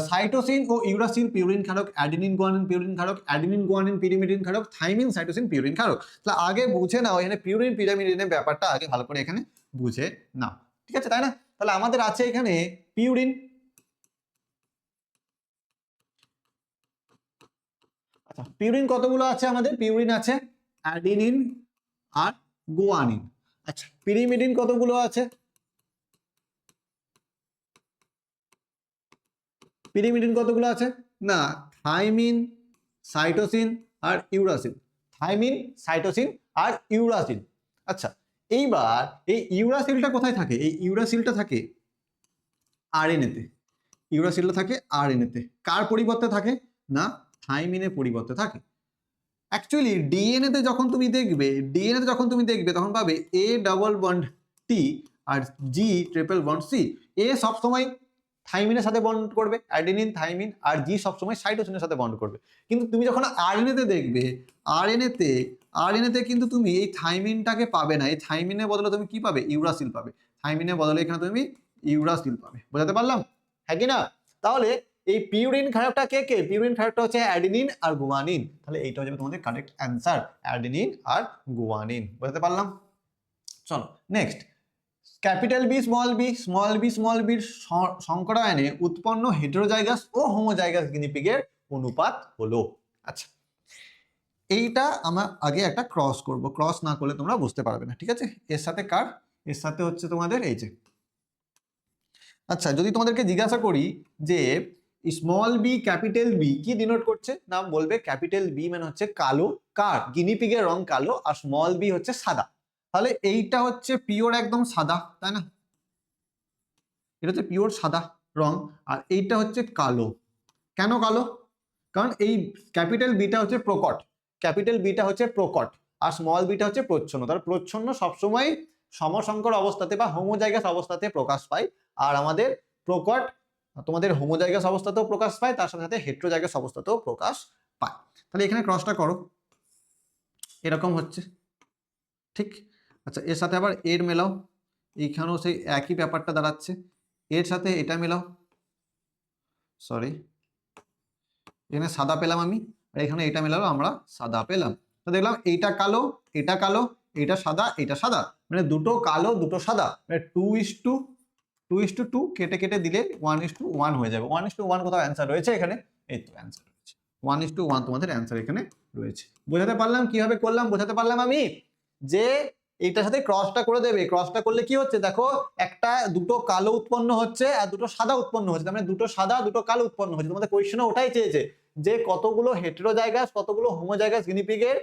সাইটোসিন ও ইউরাসিল পিউরিন ক্ষারক, অ্যাডেনিন গুয়ানিন পিউরিন ক্ষারক, অ্যাডেনিন গুয়ানিন পিরিমিডিন ক্ষারক, থাইমিন সাইটোসিন পিউরিন ক্ষারক। তাহলে আগে বুঝে নাও এখানে পিউরিন পিরিমিডিনের ব্যাপারটা আগে ভালো করে এখানে বুঝে নাও। ঠিক আছে, তাই না? তাহলে আমাদের আছে এখানে পিউরিন। আচ্ছা, পিউরিন কতগুলো আছে আমাদের? পিউরিন আছে অ্যাডেনিন আর গুয়ানিন। আচ্ছা, পিরিমিডিন কতগুলো আছে? পিরিমিডিন কতগুলো আছে? না, থাইমিন, সাইটোসিন আর ইউরাসিল। থাইমিন, সাইটোসিন আর ইউরাসিল। আচ্ছা, এইবার এই ইউরাসিলটা কোথায় থাকে? এই ইউরাসিলটা থাকে আরএনএ তে। ইউরাসিলটা থাকে আরএনএ তে। কার পরিবর্তে থাকে? না, থাইমিনের পরিবর্তে থাকে। অ্যাকচুয়ালি ডিএনএ তে যখন তুমি দেখবে তখন পাবে এ ডাবল বন্ড টি আর G triple bond C. A সবসময় থাইমিনের সাথে বন্ড করবে, অ্যাডেনিন থাইমিন, আর জি সবসময় সাইটোসিনের সাথে বন্ড করবে। কিন্তু তুমি যখন আরএনএ তে দেখবে, আরএনএ তে কিন্তু তুমি এই থাইমিনটাকে পাবে না। এই থাইমিনের বদলে তুমি কি পাবে? ইউরাসিল পাবে। থাইমিনের বদলে এখানে তুমি ইউরাসিল পাবে। বোঝাতে পারলাম? হ্যাঁ কি না? তাহলে এই পিউরিন ক্ষারকটা কে? পিউরিন ক্ষারকটা হচ্ছে অ্যাডেনিন আর গুয়ানিন। তাহলে এইটা হচ্ছে তোমাদের কারেক্ট অ্যান্সার, অ্যাডেনিন আর গুয়ানিন। বুঝতে পারলাম? চলো নেক্সট। ক্যাপিটাল বি স্মল বির সংকরায়নে উৎপন্ন হেটেরোজাইগাস ও হোমোজাইগাস গিনিপিগের অনুপাত হলো। আচ্ছা, এইটা আমরা আগে একটা ক্রস করব, ক্রস না করলে তোমরা বুঝতে পারবে না। ঠিক আছে, এর সাথে কার? এর সাথে হচ্ছে তোমাদের এই যে। আচ্ছা, যদি তোমাদেরকে জিজ্ঞাসা করি যে স্মল বি ক্যাপিটাল বি কি ডিনোট করছে, নাম বলবে ক্যাপিটাল বি মানে হচ্ছে কালো। কার? গিনিপিগের রং কালো, আর স্মল বি হচ্ছে সাদা। তাহলে এইটা হচ্ছে পিওর একদম সাদা, তাই না? এটা হচ্ছে পিওর সাদা রং, আর এইটা হচ্ছে কালো। কেন কালো? কারণ এই ক্যাপিটাল বিটা হচ্ছে প্রকট, আর স্মল বিটা হচ্ছে প্রচ্ছন্ন। তার প্রচ্ছন্ন সবসময় সমসংকর অবস্থাতে বা হোমোজাইগাস অবস্থাতে প্রকাশ পায়, আর আমাদের প্রকট তোমাদের হোমোজাইগাস অবস্থাতেও প্রকাশ পায়, তার সাথে সাথে হেট্রোজাইগাস অবস্থাতেও প্রকাশ পায়। তাহলে এখানে ক্রসটা করো, এরকম হচ্ছে ঠিক। আচ্ছা, এর সাথে আবার এর মেলাও, এইখানেও সেই একই ব্যাপারটা দাঁড়াচ্ছে। এর সাথে এটা মেলাও, সরি এখানে সাদা পেলাম আমি, আর এখানে এটা মেলালো আমরা সাদা পেলাম। তো দেখলাম এইটা কালো, এটা কালো, এটা সাদা, এটা সাদা, মানে দুটো কালো দুটো সাদা, মানে 2:2 কেটে কেটে দিলে 1:1 হয়ে যাবে। 1:1 কোথাও অ্যান্সার রয়েছে এখানে? এই তো অ্যান্সার রয়েছে 1:1, তোমাদের অ্যান্সার এখানে রয়েছে। বোঝাতে পারলাম? কিভাবে করলাম বোঝাতে পারলাম আমি? যে এইটার সাথে ক্রসটা করে দেবে। ক্রসটা করলে কি হচ্ছে দেখো, একটা দুটো কালো উৎপন্ন হচ্ছে আর দুটো সাদা উৎপন্ন হচ্ছে, তার মানে দুটো সাদা দুটো কালো উৎপন্ন হচ্ছে। তোমাদের কোয়েশ্চেনে ওটাই চেয়েছে যে কতগুলো হেটেরোজাইগাস কতগুলো হোমোজাইগাস গিনিপিগের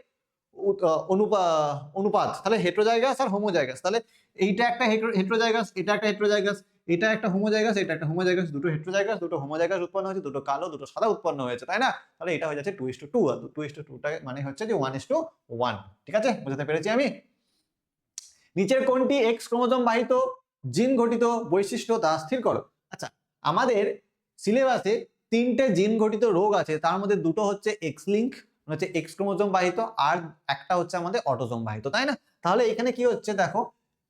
অনুপাত। তাহলে হেটেরোজাইগাস আর হোমোজাইগাস, তাহলে এইটা একটা হেটেরোজাইগাস, এটা একটা হেটেরোজাইগাস, এটা একটা হোমোজাইগাস, এটা একটা হোমোজাইগাস, দুটো হেটেরোজাইগাস দুটো হোমোজাইগাস উৎপন্ন হয়েছে, দুটো কালো দুটো সাদা উৎপন্ন হয়েছে, তাই না? তাহলে এটা হয়ে যাচ্ছে 2:2, আর 2:2টা মানে হচ্ছে যে 1:1। ঠিক আছে, বোঝাতে পেরেছি আমি? নিচের কোনটি এক্স ক্রোমোজোম বাহিত জিন ঘটিত বৈশিষ্ট্য তা স্থির করো। আচ্ছা, আমাদের সিলেবাসে 3টে জিন ঘটিত রোগ আছে, তার মধ্যে দুটো হচ্ছে এক্স লিঙ্ক হচ্ছে এক্স ক্রোমোজোম বাহিত, আর একটা হচ্ছে আমাদের অটোজোম বাহিত, তাই না? তাহলে এখানে কি হচ্ছে দেখো,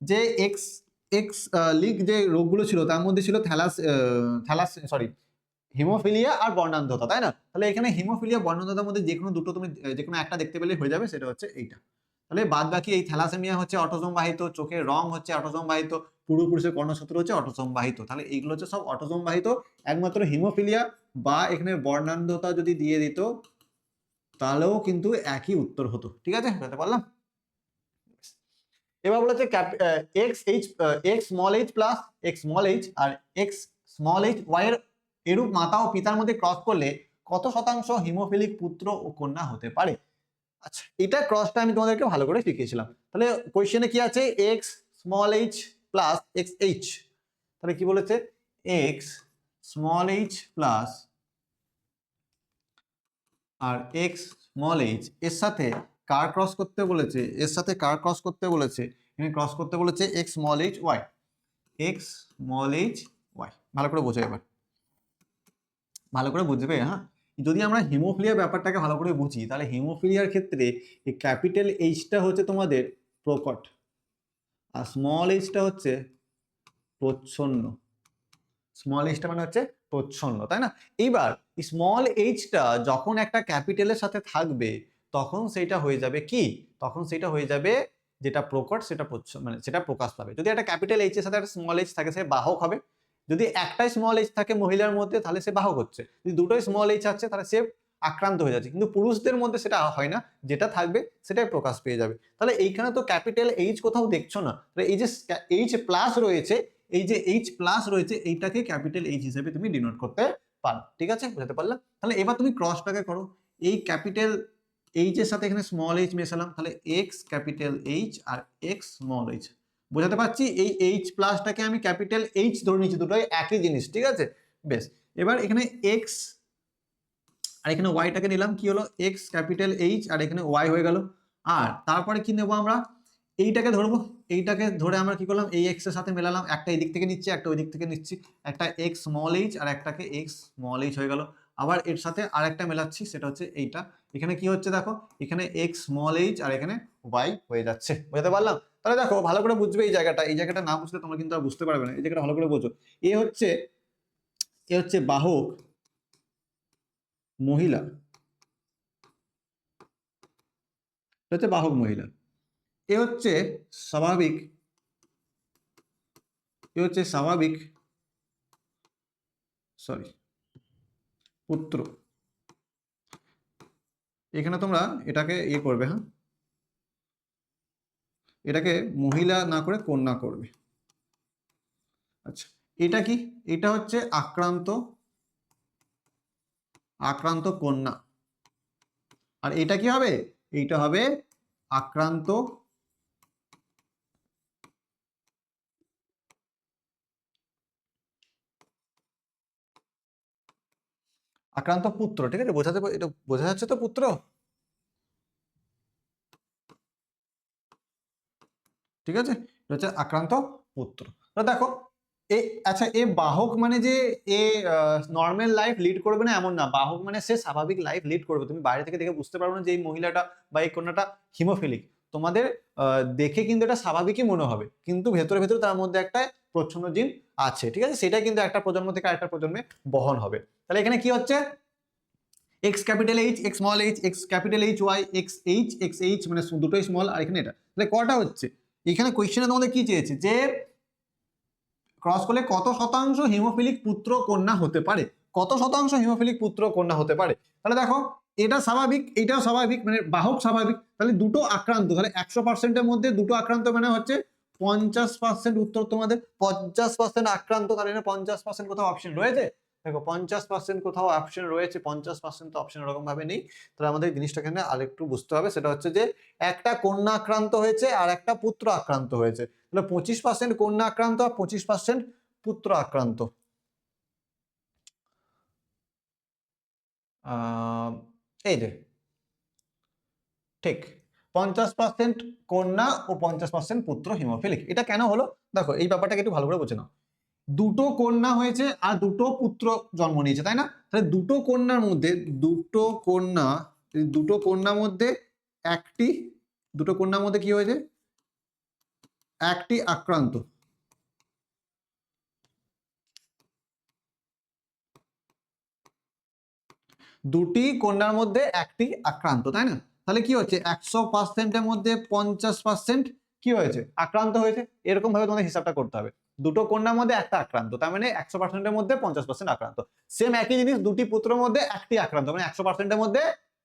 যে এক্স এক্স লিঙ্ক যে রোগগুলো ছিল তার মধ্যে ছিল হিমোফিলিয়া আর বর্ণান্ধতা, তাই না? তাহলে এখানে হিমোফিলিয়া বর্ণান্ধতার মধ্যে যেকোনো দুটো তুমি যেকোনো একটা দেখতে পেলে হয়ে যাবে, সেটা হচ্ছে এইটা। তাহলে বাদ বাকি এই থ্যালাসেমিয়া হচ্ছে অটোজোম বাহিত, চোখের রং হচ্ছে অটোজোম বাহিত, পূর্বপুরুষের কর্ণসূত্র হচ্ছে অটোজোম বাহিত। তাহলে এইগুলো হচ্ছে সব অটোজোম বাহিত। একমাত্র হিমোফিলিয়া বা এখানে বর্ণান্ধতা যদি দিয়ে দিত তাহলেও কিন্তু একই উত্তর হতো। ঠিক আছে, বুঝতে পারলাম? এবার বলেছে X small H plus X small H আর এক্স স্মল এইচ ওয়াই এর এরূপ মাতা ও পিতার মধ্যে ক্রস করলে কত শতাংশ হিমোফিলিক পুত্র ও কন্যা হতে পারে? আচ্ছা, এটা ক্রসটা আমি তোমাদেরকে ভালো করে শিখিয়েছিলাম। তাহলে কোয়েশ্চেনে কি আছে? X small H plus x H. তাহলে কি বলেছে? এক্স স্মল এইচ প্লাস আর এক্স স্মল এইচ এর সাথে কার ক্রস করতে বলেছে, এর সাথে কার ক্রস করতে বলেছে, এখানে ক্রস করতে বলেছে X small H Y, X small H Y. ভালো করে বোঝো, এবার ভালো করে বুঝবে। হ্যাঁ, যদি আমরা হিমোফিলিয়া ব্যাপারটাকে ভালো করে বুঝি, তাহলে হিমোফিলিয়ার ক্ষেত্রে এই ক্যাপিটাল এইচটা হচ্ছে তোমাদের প্রকট, আর স্মল এইচটা হচ্ছে প্রচ্ছন্ন। স্মল এইচটা মানে হচ্ছে প্রচ্ছন্ন, তাই না? এইবার স্মল এইচটা যখন একটা ক্যাপিটালের সাথে থাকবে, তখন সেটা হয়ে যাবে কি, তখন সেটা হয়ে যাবে যেটা প্রকট সেটা মানে সেটা প্রকাশ পাবে। যদি একটা ক্যাপিটাল এইচ এর সাথে একটা স্মল এইচ থাকে, সে বাহক হবে। যদি একটাই স্মল এইচ থাকে মহিলার মধ্যে, তাহলে সে বাহক হচ্ছে। যদি দুটোই স্মল এইচ আছে, তাহলে সে আক্রান্ত হয়ে যাচ্ছে। কিন্তু পুরুষদের মধ্যে সেটা হয় না, যেটা থাকবে সেটাই প্রকাশ পেয়ে যাবে। তাহলে এইখানে তো ক্যাপিটাল এইচ কোথাও দেখছো না, তাহলে এই যে এইচ প্লাস রয়েছে, এই যে এইচ প্লাস রয়েছে, এইটাকে ক্যাপিটাল এইচ হিসেবে তুমি ডিনোট করতে পারো। ঠিক আছে, বুঝতে পারলাম? তাহলে এবার তুমি ক্রসটাকে করো, এই ক্যাপিটাল এইচ এর সাথে এখানে স্মল এইচ মেশালাম, তাহলে এক্স ক্যাপিটাল এইচ আর এক্স স্মল এইচ। বোঝাতে পারছি? এই এইচ প্লাসটাকে আমি ক্যাপিটাল এইচ ধরে নিচ্ছি, দুটোই একই জিনিস। ঠিক আছে, বেশ। এবার এখানে এক্স আর এখানে ওয়াইটাকে নিলাম, কি হলো, এক্স ক্যাপিটাল এইচ আর এখানে ওয়াই হয়ে গেল। আর তারপরে কি নেবো আমরা, এইটাকে ধরবো, এইটাকে ধরে আমরা কি করলাম, এই এক্স এর সাথে মেলালাম, একটা এই দিক থেকে নিচ্ছি, একটা ওই দিক থেকে নিচ্ছি, একটা এক্স স্মল এইচ আর একটাকে এক্স স্মল এইচ হয়ে গেল। আবার এর সাথে আরেকটা মেলাচ্ছি, সেটা হচ্ছে এইটা। এখানে কি হচ্ছে দেখো, এখানে এক্স স্মল এইচ আর এখানে ওয়াই হয়ে যাচ্ছে। বুঝতে পারলাম? তাহলে দেখো ভালো করে বুঝবে এই জায়গাটা, এই জায়গাটা না বুঝলে তোমরা কিন্তু আর বুঝতে পারবে না। এই জায়গাটা ভালো করে বোঝো। এ হচ্ছে বাহক মহিলা, এটা হচ্ছে বাহক মহিলা। এ হচ্ছে স্বাভাবিক, এ হচ্ছে স্বাভাবিক পুত্র। এখানে তোমরা এটাকে ইয়ে করবে, হ্যাঁ, এটাকে মহিলা না করে কন্যা করবে। আচ্ছা, এটা কি, এটা হচ্ছে আক্রান্ত, আক্রান্ত কন্যা। আর এটা কি হবে, এইটা হবে আক্রান্ত আক্রান্ত পুত্র। ঠিক আছে, এটা বোঝা যাচ্ছে তো, পুত্র? ঠিক আছে, এটা হচ্ছে আক্রান্ত পুত্র। তো দেখো, এ আচ্ছা, এ বাহক মানে যে এ নর্মাল লাইফ লিড করবে না এমন না, বাহক মানে সে স্বাভাবিক লাইফ লিড করবে। তুমি বাইরে থেকে দেখে বুঝতে পারবে না যে এই মহিলাটা বা এই কন্যাটা হিমোফিলিক। তোমাদের দেখে কিন্তু এটা স্বাভাবিকই মনে হবে, কিন্তু ভেতরে ভেতরে তার মধ্যে একটা প্রচ্ছন্ন জিন আছে। ঠিক আছে, সেটাই কিন্তু একটা প্রজন্ম থেকে আরেকটা প্রজন্মে বহন হবে। তাহলে এখানে কি হচ্ছে, X capital H, X small H, X capital H Y, X H মানে দুটোই স্মল, আর এখানে এটা। তাহলে কটা হচ্ছে, এখানে কোয়েশ্চেনে তোমাদের কি চেয়েছে, যে ক্রস করলে কত শতাংশ হিমোফিলিক পুত্র কন্যা হতে পারে, কত শতাংশ হিমোফিলিক পুত্র কন্যা হতে পারে। তাহলে দেখো, এটা স্বাভাবিক, এটাও স্বাভাবিক, মানে বাহক স্বাভাবিক, তাহলে দুটো আক্রান্ত, তাহলে 100%-এর মধ্যে দুটো আক্রান্ত মানে হচ্ছে 50% উত্তর তোমাদের। 50% আক্রান্ত, তাহলে 50% কোথাও অপশন রয়েছে? দেখো 50% কোথাও অপশন রয়েছে, 50% তো অপশন এরকম ভাবে নেই। তাহলে আমাদের জিনিসটা এখানে আরেকটু বুঝতে হবে, সেটা হচ্ছে যে একটা কন্যা আক্রান্ত হয়েছে আর একটা পুত্র আক্রান্ত হয়েছে। তাহলে 25% কন্যা আক্রান্ত আর 25% পুত্র আক্রান্ত। এই যে ঠিক 50% কন্যা ও 50% পুত্র হিমোফিলিক। এটা কেন হলো দেখো, এই ব্যাপারটাকে একটু ভালো করে বোঝে নাও। দুটো কন্যা হয়েছে আর দুটো পুত্র জন্ম নিয়েছে, তাই না? তাহলে দুটো কন্যার মধ্যে, দুটো কন্যার মধ্যে একটি, দুটো কন্যার মধ্যে কি হয়েছে, একটি আক্রান্ত, দুটি কন্যার মধ্যে একটি আক্রান্ত, তাই না? তাহলে কি হচ্ছে, 100%-এর মধ্যে 50% কি হয়েছে, আক্রান্ত হয়েছে। এরকম ভাবে তোমাদের হিসাবটা করতে হবে। দুটো কন্যার মধ্যে একটা আক্রান্ত, তার মানে 100%-এর মধ্যে 50% আক্রান্ত। সেম একই জিনিস, দুটি পুত্রের মধ্যে একটি আক্রান্ত, মানে 100%-এর মধ্যে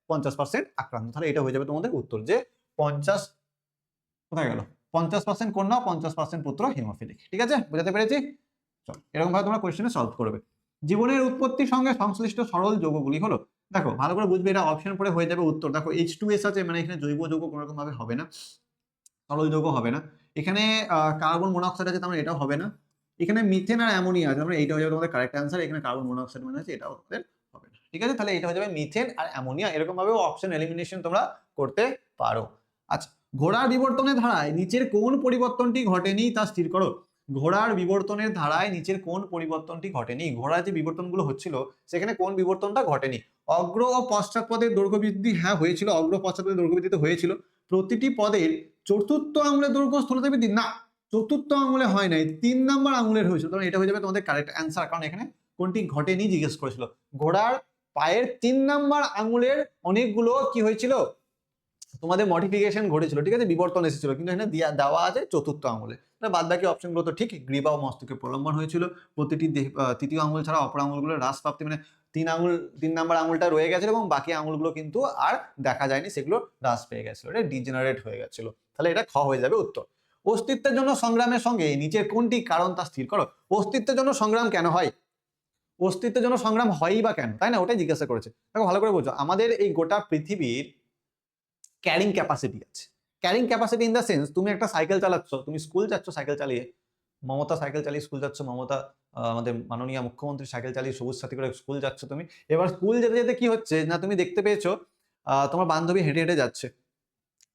50% আক্রান্ত। তাহলে এটা হয়ে যাবে তোমাদের উত্তর, যে 50, কোথায় গেল, 50% কন্যা, 50% পুত্র হিমোফিলিক। ঠিক আছে, বুঝাতে পেরেছি? চলো, এরকম ভাবে তোমরা কোয়েশ্চেনে সলভ করবে। জীবনের উৎপত্তির সঙ্গে সংশ্লিষ্ট সরল যৌগগুলি হলো, দেখো ভালো করে বুঝবে, এটা অপশন পরে হয়ে যাবে উত্তর। দেখো H2S আছে, মানে এখানে জৈব যৌগ কোনো রকম ভাবে হবে না, সরল যৌগ হবে না। এখানে কার্বন মনোক্সাইড আছে, তার মানে এটাও হবে না। এখানে মিথেন আর অ্যামোনিয়া আছে, মানে এইটা হয়ে যাবে তোমাদের কারেক্ট অ্যান্সার। এখানে কার্বন মনোক্সাইড মানে আছে, এটাও তোমাদের হবে না। ঠিক আছে, তাহলে এটা হয়ে যাবে মিথেন আর অ্যামোনিয়া। এরকম ভাবে অপশন এলিমিনেশন তোমরা করতে পারো। আচ্ছা, ঘোড়ার বিবর্তনের ধারায় নিচের কোন পরিবর্তনটি ঘটেনি তা স্থির করো। ঘোড়ার বিবর্তনের ধারায় নিচের কোন পরিবর্তনটি ঘটেনি, ঘোড়ার যে বিবর্তনগুলো হচ্ছিল সেখানে কোন বিবর্তনটা ঘটেনি। অগ্র ও পশ্চাৎ পদের দৈর্ঘ্য বৃদ্ধি, হ্যাঁ হয়েছিল, অগ্র পশ্চাৎ পদের দৈর্ঘ্য বৃদ্ধি তো হয়েছিল। প্রতিটি পদের চতুর্থ আঙুলের দৈর্ঘ্য স্থূলতা বৃদ্ধি, না চতুর্থ আঙুলে হয় নাই, 3 নম্বর আঙুলের হয়েছিল, তখন এটা হয়ে যাবে তোমাদের কারেক্ট অ্যান্সার, কারণ এখানে কোনটি ঘটেনি জিজ্ঞেস করেছিল। ঘোড়ার পায়ের 3 নম্বর আঙুলের অনেকগুলো কি হয়েছিল তোমাদের মডিফিকেশন ঘটেছিল, ঠিক আছে, বিবর্তন এসেছিল, কিন্তু এখানে দেওয়া আছে চতুর্থ আঙুলে। বাদ বাকি অপশনগুলো তো ঠিক, গ্রীবা ও মস্তকে প্রলম্বন হয়েছিল, প্রতিটি তৃতীয় আঙুল ছাড়া অপর আঙুলগুলো হ্রাস প্রাপ্তি, মানে 3 নম্বর আঙুলটা রয়ে গেছিল এবং বাকি আঙুলগুলো কিন্তু আর দেখা যায়নি, সেগুলো হ্রাস পেয়ে গেছিল, এটা ডিজেনারেট হয়ে গেছিল। তাহলে এটা খ হয়ে যাবে উত্তর। অস্তিত্বের জন্য সংগ্রামের সঙ্গে নিচের কোনটি কারণ তা স্থির করো। অস্তিত্বের জন্য সংগ্রাম কেন হয়, অস্তিত্বের জন্য সংগ্রাম হয়ই বা কেন, তাই না, ওটাই জিজ্ঞাসা করেছে। দেখো ভালো করে বোঝো, আমাদের এই গোটা পৃথিবীর ক্যারিং ক্যাপাসিটি আছে। Carrying capacity in the sense, তুমি একটা সাইকেল চালাচ্ছ, তুমি স্কুল যাচ্ছ সাইকেল চালিয়ে, মমতা সাইকেল চালিয়ে স্কুল যাচ্ছ, মমতা আমাদের মাননীয় মুখ্যমন্ত্রী সাইকেল চালিয়ে সবুজ সাথী করে স্কুল যাচ্ছ তুমি। এবার স্কুল যেতে যেতে কি হচ্ছে না, তুমি দেখতে পেয়েছো তোমার বান্ধবী হেঁটে হেঁটে যাচ্ছে,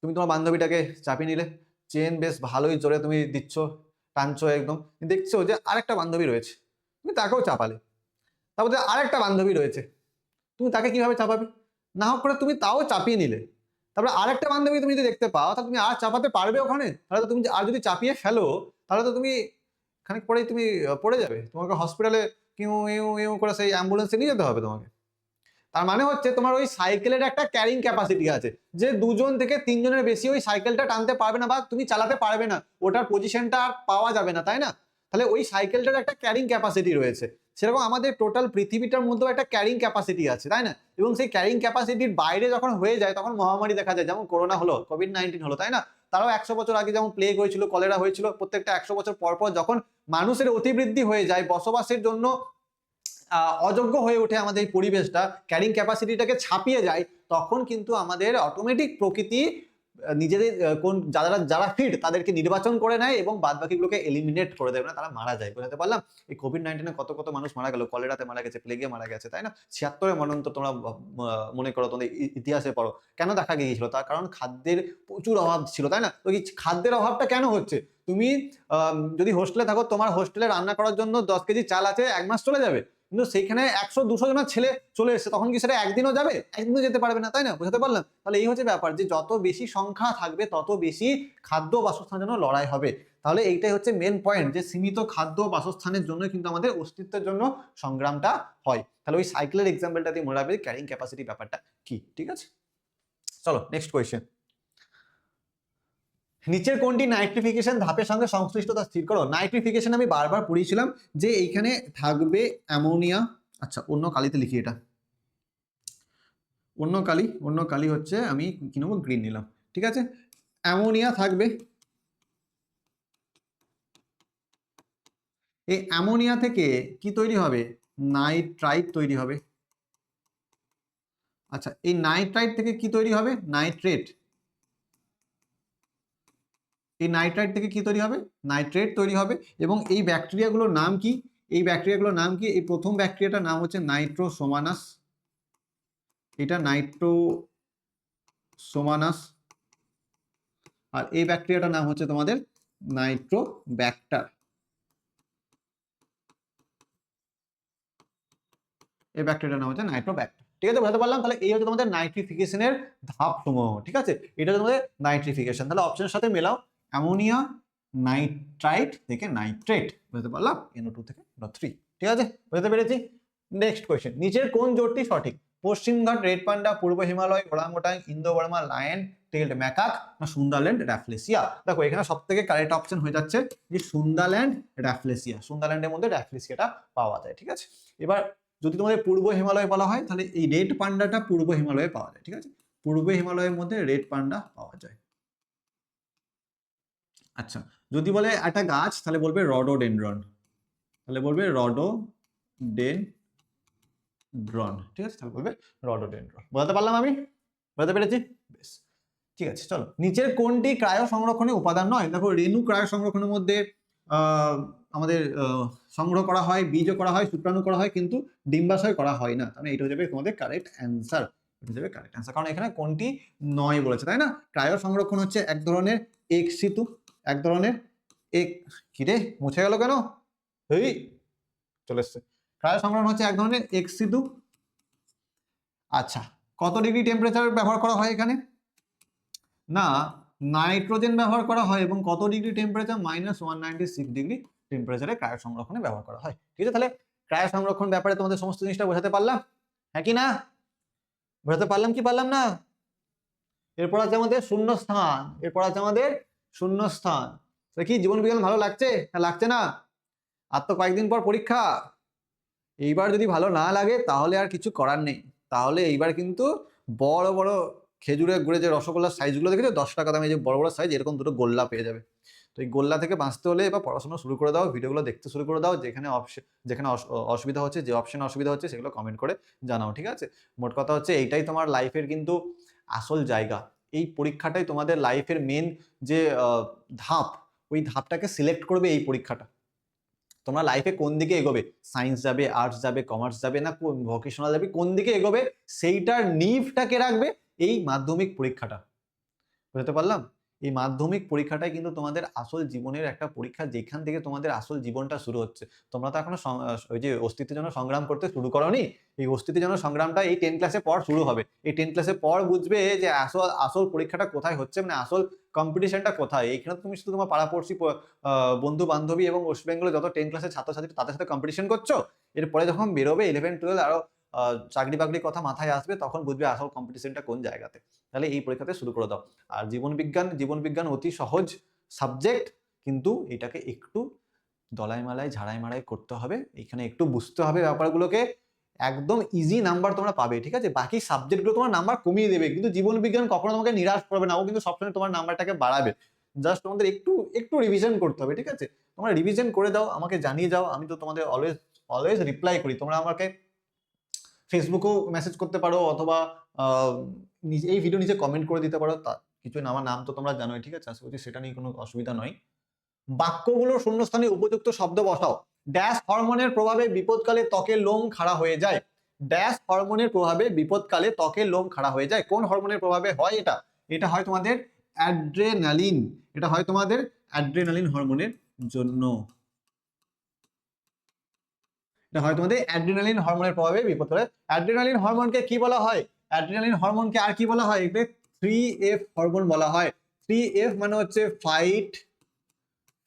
তুমি তোমার বান্ধবীটাকে চাপিয়ে নিলে, চেন বেশ ভালোই জোরে তুমি দিচ্ছ, টানছো একদম, দেখছো যে আরেকটা বান্ধবী রয়েছে, তুমি তাকেও চাপালে, তারপরে আরেকটা বান্ধবী রয়েছে, তুমি তাকে কিভাবে চাপাবে, না হোক করে তুমি তাও চাপিয়ে নিলে, তারপরে আরেকটা বান্ধবী তুমি যদি দেখতে পাও, তাহলে তুমি আর চাপাতে পারবে ওখানে, তাহলে তো তুমি আর যদি চাপিয়ে ফেলো তাহলে তো তুমি খানিক পরেই তুমি পড়ে যাবে, তোমাকে হসপিটালে কিউ ইউ ইউ করে সেই অ্যাম্বুলেন্সে নিয়ে যেতে হবে তোমাকে। তার মানে হচ্ছে তোমার ওই সাইকেলের একটা ক্যারিং ক্যাপাসিটি আছে, যে 2 থেকে 3 জনের বেশি ওই সাইকেলটা টানতে পারবে না বা তুমি চালাতে পারবে না, ওটার পজিশনটা আর পাওয়া যাবে না, তাই না। তাহলে ওই সাইকেলটার একটা ক্যারিং ক্যাপাসিটি রয়েছে, সেরকম আমাদের টোটাল পৃথিবীটার মধ্যেও একটা ক্যারিং ক্যাপাসিটি আছে, তাই না। এবং সেই ক্যারিং ক্যাপাসিটির বাইরে যখন হয়ে যায় তখন মহামারী দেখা যায়, যেমন করোনা হলো, কোভিড-19 হলো, তাই না। তারাও 100 বছর আগে যেমন প্লেগ হয়েছিল, কলেরা হয়েছিল, প্রত্যেকটা 100 বছর পর পর যখন মানুষের অতিবৃদ্ধি হয়ে যায়, বসবাসের জন্য অযোগ্য হয়ে ওঠে আমাদের এই পরিবেশটা, ক্যারিং ক্যাপাসিটিটাকে ছাপিয়ে যায়, তখন কিন্তু আমাদের অটোমেটিক প্রকৃতি নিজেদের যারা যারা ফিট তাদেরকে নির্বাচন করে নেয় এবং বাদ বাকিগুলোকে এলিমিনেট করে দেয়, না তারা মারা যায়। বুঝতে পারলাম, এই কোভিড-19 কত কত মানুষ মারা গেল, কলেরাতে মারা গেছে, প্লেগে মারা গেছে, তাই না। 76-এ মরণান্তর তোমরা মনে করো, তোমাদের ইতিহাসে পড়ো, কেন দেখা গিয়েছিল, তার কারণ খাদ্যের প্রচুর অভাব ছিল, তাই না। তো এই খাদ্যের অভাবটা কেন হচ্ছে, তুমি যদি হোস্টেলে থাকো, তোমার হোস্টেলে রান্না করার জন্য 10 কেজি চাল আছে, 1 মাস চলে যাবে, কিন্তু সেইখানে 100-200 জনের ছেলে চলে এসেছে, তখন কি সেটা একদিনও যাবে, একদিনও যেতে পারবে না, তাই না। বুঝতে পারলাম, তাহলে এই হচ্ছে ব্যাপার, যে যত বেশি সংখ্যা থাকবে তত বেশি খাদ্য বাসস্থানের জন্য লড়াই হবে। তাহলে এইটাই হচ্ছে মেন পয়েন্ট, যে সীমিত খাদ্য বাসস্থানের জন্য কিন্তু আমাদের অস্তিত্বের জন্য সংগ্রামটা হয়। তাহলে ওই সাইকেলের এক্সাম্পলটা দিয়ে মনে রাখবে ক্যারিং ক্যাপাসিটি ব্যাপারটা কি, ঠিক আছে। চলো নেক্সট কোয়েশ্চেন, নিচের কোনটি নাইট্রিফিকেশন ধাপের সঙ্গে সংশ্লিষ্টতা স্থির করো। নাইট্রিফিকেশন আমি বারবার পড়িয়েছিলাম যে এইখানে থাকবে অ্যামোনিয়া, আচ্ছা অন্য কালিতে লিখি, এটা অন্য কালি হচ্ছে, আমি কি নেবো, গ্রিন নিলাম, ঠিক আছে। অ্যামোনিয়া থাকবে, এই অ্যামোনিয়া থেকে কি তৈরি হবে, নাইট্রাইট তৈরি হবে। আচ্ছা, এই নাইট্রাইট থেকে কি তৈরি হবে, নাইট্রেট। এই নাইট্রাইট থেকে কি তৈরি হবে, নাইট্রেট তৈরি হবে। এবং এই ব্যাকটেরিয়াগুলোর নাম কি, এই ব্যাকটেরিয়াগুলোর নাম কি, এই প্রথম ব্যাকটেরিয়াটার নাম হচ্ছে নাইট্রোসোমানাস, এটা নাইট্রোসোমানাস, আর এই ব্যাকটেরিয়াটার নাম হচ্ছে তোমাদের নাইট্রোব্যাক্টার। এই ব্যাকটেরিয়াটার নাম হচ্ছে নাইট্রোব্যাক্টার, ঠিক আছে, বুঝতে পারলাম। তাহলে এই হচ্ছে তোমাদের নাইট্রিফিকেশনের ধাপসমূহ, ঠিক আছে, এটা তোমাদের নাইট্রিফিকেশন। তাহলে অপশনের সাথে মেলাও, অ্যামোনিয়া নাইট্রাইট থেকে নাইট্রেট, বুঝতে পারলাম, NO2 থেকে NO3, ঠিক আছে, বুঝতে পেরেছি। নেক্সট কোয়েশ্চেন, নিচের কোন জোটটি সঠিক, পশ্চিমঘাট রেড পান্ডা, পূর্ব Himalaya orangutan, Indo Burma lion tailed macaque, না সুন্দারল্যান্ড র্যাফলেসিয়া। দেখো এখানে সব থেকে কারেক্ট অপশন হয়ে যাচ্ছে যে সুন্দারল্যান্ড র্যাফলেসিয়া, সুন্দারল্যান্ডের মধ্যে র্যাফলেসিয়াটা পাওয়া যায়, ঠিক আছে। এবার যদি তোমাদের পূর্ব হিমালয় বলা হয়, তাহলে এই রেড পান্ডাটা পূর্ব হিমালয়ে পাওয়া যায়, ঠিক আছে, পূর্ব হিমালয়ের মধ্যে রেড পান্ডা পাওয়া যায়। আচ্ছা, যদি বলে একটা গাছ, তাহলে বলবে রডোডেনড্রন, তাহলে বলবে রডোডেনড্রন, ঠিক আছে, তাহলে বলবে রডোডেনড্রন। বুঝতে পারলাম আমি, বুঝতে পেরেছি, বেশ, ঠিক আছে। চলো, নিচের কোনটি ক্রায়ো সংরক্ষণের উপাদান নয়। দেখো রেণু ক্রায়ো সংরক্ষণের মধ্যে আমাদের সংগ্রহ করা হয়, বীজও করা হয়, শুক্রাণু করা হয়, কিন্তু ডিম্বাশয় করা হয় না, তাহলে এটা হয়ে যাবে তোমাদের কারেক্ট অ্যান্সার, যাবে কারেক্ট অ্যান্সার, কারণ এখানে কোনটি নয় বলেছে, তাই না? ক্রায়ো সংরক্ষণ হচ্ছে এক ধরনের এক সিতু, এক ধরনের এক, কি রে মুছে গেল কেন? এই চলে এসছে। ক্রায়ো সংরক্ষণ হচ্ছে এক ধরনের এক সিতু। আচ্ছা, কত ডিগ্রি টেম্পারেচার ব্যবহার করা হয় এখানে? না, নাইট্রোজেন ব্যবহার করা হয় এবং কত ডিগ্রি টেম্পারেচার? -196 ডিগ্রি টেম্পারেচারে ক্রায়ো সংরক্ষণে ব্যবহার করা হয়। ঠিক আছে, তাহলে ক্রায়ো সংরক্ষণ ব্যাপারে তোমাদের সমস্ত জিনিসটা বোঝাতে পারলাম, হ্যাঁ কি না? বোঝাতে পারলাম কি পারলাম না? এরপর আছে আমাদের শূন্যস্থান, এরপর আছে আমাদের শূন্যস্থান। কি জীবন বিজ্ঞান ভালো লাগছে না লাগছে না? আর তো কয়েকদিন পর পরীক্ষা। এইবার যদি ভালো না লাগে তাহলে আর কিছু করার নেই, তাহলে এইবার কিন্তু বড় বড় খেজুরের গুড়ে যে রসগোল্লার সাইজগুলো দেখেছো 10 টাকা দামে, যে বড় বড় সাইজ, এরকম দুটো গোল্লা পেয়ে যাবে। তো এই গোল্লা থেকে বাঁচতে হলে এবার পড়াশোনা শুরু করে দাও, ভিডিওগুলো দেখতে শুরু করে দাও, যেখানে অসুবিধা হচ্ছে, যে অপশনে অসুবিধা হচ্ছে সেগুলো কমেন্ট করে জানাও, ঠিক আছে? মোট কথা হচ্ছে এইটাই তোমার লাইফের কিন্তু আসল জায়গা। এই পরীক্ষাটাই তোমাদের লাইফের মেন যে ধাপ, ওই ধাপটাকে সিলেক্ট করবে এই পরীক্ষাটা। তোমরা লাইফে কোন দিকে এগোবে, সায়েন্স যাবে, আর্টস যাবে, কমার্স যাবে, না ভোকেশনাল যাবে, কোন দিকে এগোবে সেইটার নিভটাকে রাখবে এই মাধ্যমিক পরীক্ষাটা। বুঝতে পারলাম? এই মাধ্যমিক পরীক্ষাটাই কিন্তু তোমাদের আসল জীবনের একটা পরীক্ষা, যেখান থেকে তোমাদের আসল জীবনটা শুরু হচ্ছে। তোমরা তো এখনো ওই যে অস্তিত্বের জন্য সংগ্রাম করতে শুরু করোনি, এই অস্তিত্বের জন্য সংগ্রামটা এই 10 ক্লাসে পর শুরু হবে। এই 10 ক্লাসে পর বুঝবে যে আসল পরীক্ষাটা কোথায় হচ্ছে, মানে আসল কম্পিটিশনটা কোথায়। এইখানে তুমি শুধু তোমার পাড়াপড়শি বন্ধু বান্ধবী এবং ওয়েস্ট বেঙ্গলে যত 10 ক্লাসের ছাত্রছাত্রী তাদের সাথে কম্পিটিশন করছো, এরপরে যখন বেরোবে 11, 12 আরো চাকরি বাকরির কথা মাথায় আসবে, তখন বুঝবে আসল কম্পিটিশনটা কোন জায়গাতে। তাহলে এই পরীক্ষাতে শুরু করে দাও। আর জীবন বিজ্ঞান অতি সহজ সাবজেক্ট, কিন্তু এটাকে একটু দলাই মালাই ঝাড়াই মারাই করতে হবে, এখানে একটু বুঝতে হবে ব্যাপারগুলোকে। একদম ইজি নাম্বার তোমরা পাবে, ঠিক আছে? বাকি সাবজেক্টগুলো তোমার নাম্বার কমিয়ে দেবে, কিন্তু জীবন বিজ্ঞান কখনো তোমাকে নিরাশ করবে না, ও কিন্তু সবসময় তোমার নাম্বারটাকে বাড়াবে। জাস্ট তোমাদের একটু একটু রিভিশন করতে হবে, ঠিক আছে? তোমরা রিভিশন করে দাও, আমাকে জানিয়ে যাও, আমি তো তোমাদের অলওয়েজ রিপ্লাই করি। তোমরা আমাকে ফেসবুকেও মেসেজ করতে পারো, অথবা এই ভিডিও নিচে কমেন্ট করে দিতে পারো, তা কিছু না, আমার নাম তো তোমরা জানোই, ঠিক আছে? আশা করছি সেটা নিয়ে কোনো অসুবিধা নয়। বাক্যগুলোর শূন্যস্থানে উপযুক্ত শব্দ বসাও। ড্যাশ হরমোনের প্রভাবে বিপদকালে ত্বকের লোম খাড়া হয়ে যায়। ড্যাশ হরমোনের প্রভাবে বিপদকালে ত্বকের লোম খাড়া হয়ে যায়। কোন হরমোনের প্রভাবে হয় এটা? এটা হয় তোমাদের অ্যাড্রেনালিন। এটা হয় তোমাদের অ্যাড্রেনালিন হরমোনের জন্য। এটা হয় তোমাদের অ্যাড্রিনালিন হরমোনের প্রভাবে বিপদকালে। অ্যাড্রিনালিন হরমোনকে কি বলা হয়? অ্যাড্রিনালিন হরমোনকে আর কি বলা হয়? একে 3F হরমোন বলা হয়। 3F মানে হচ্ছে ফাইট,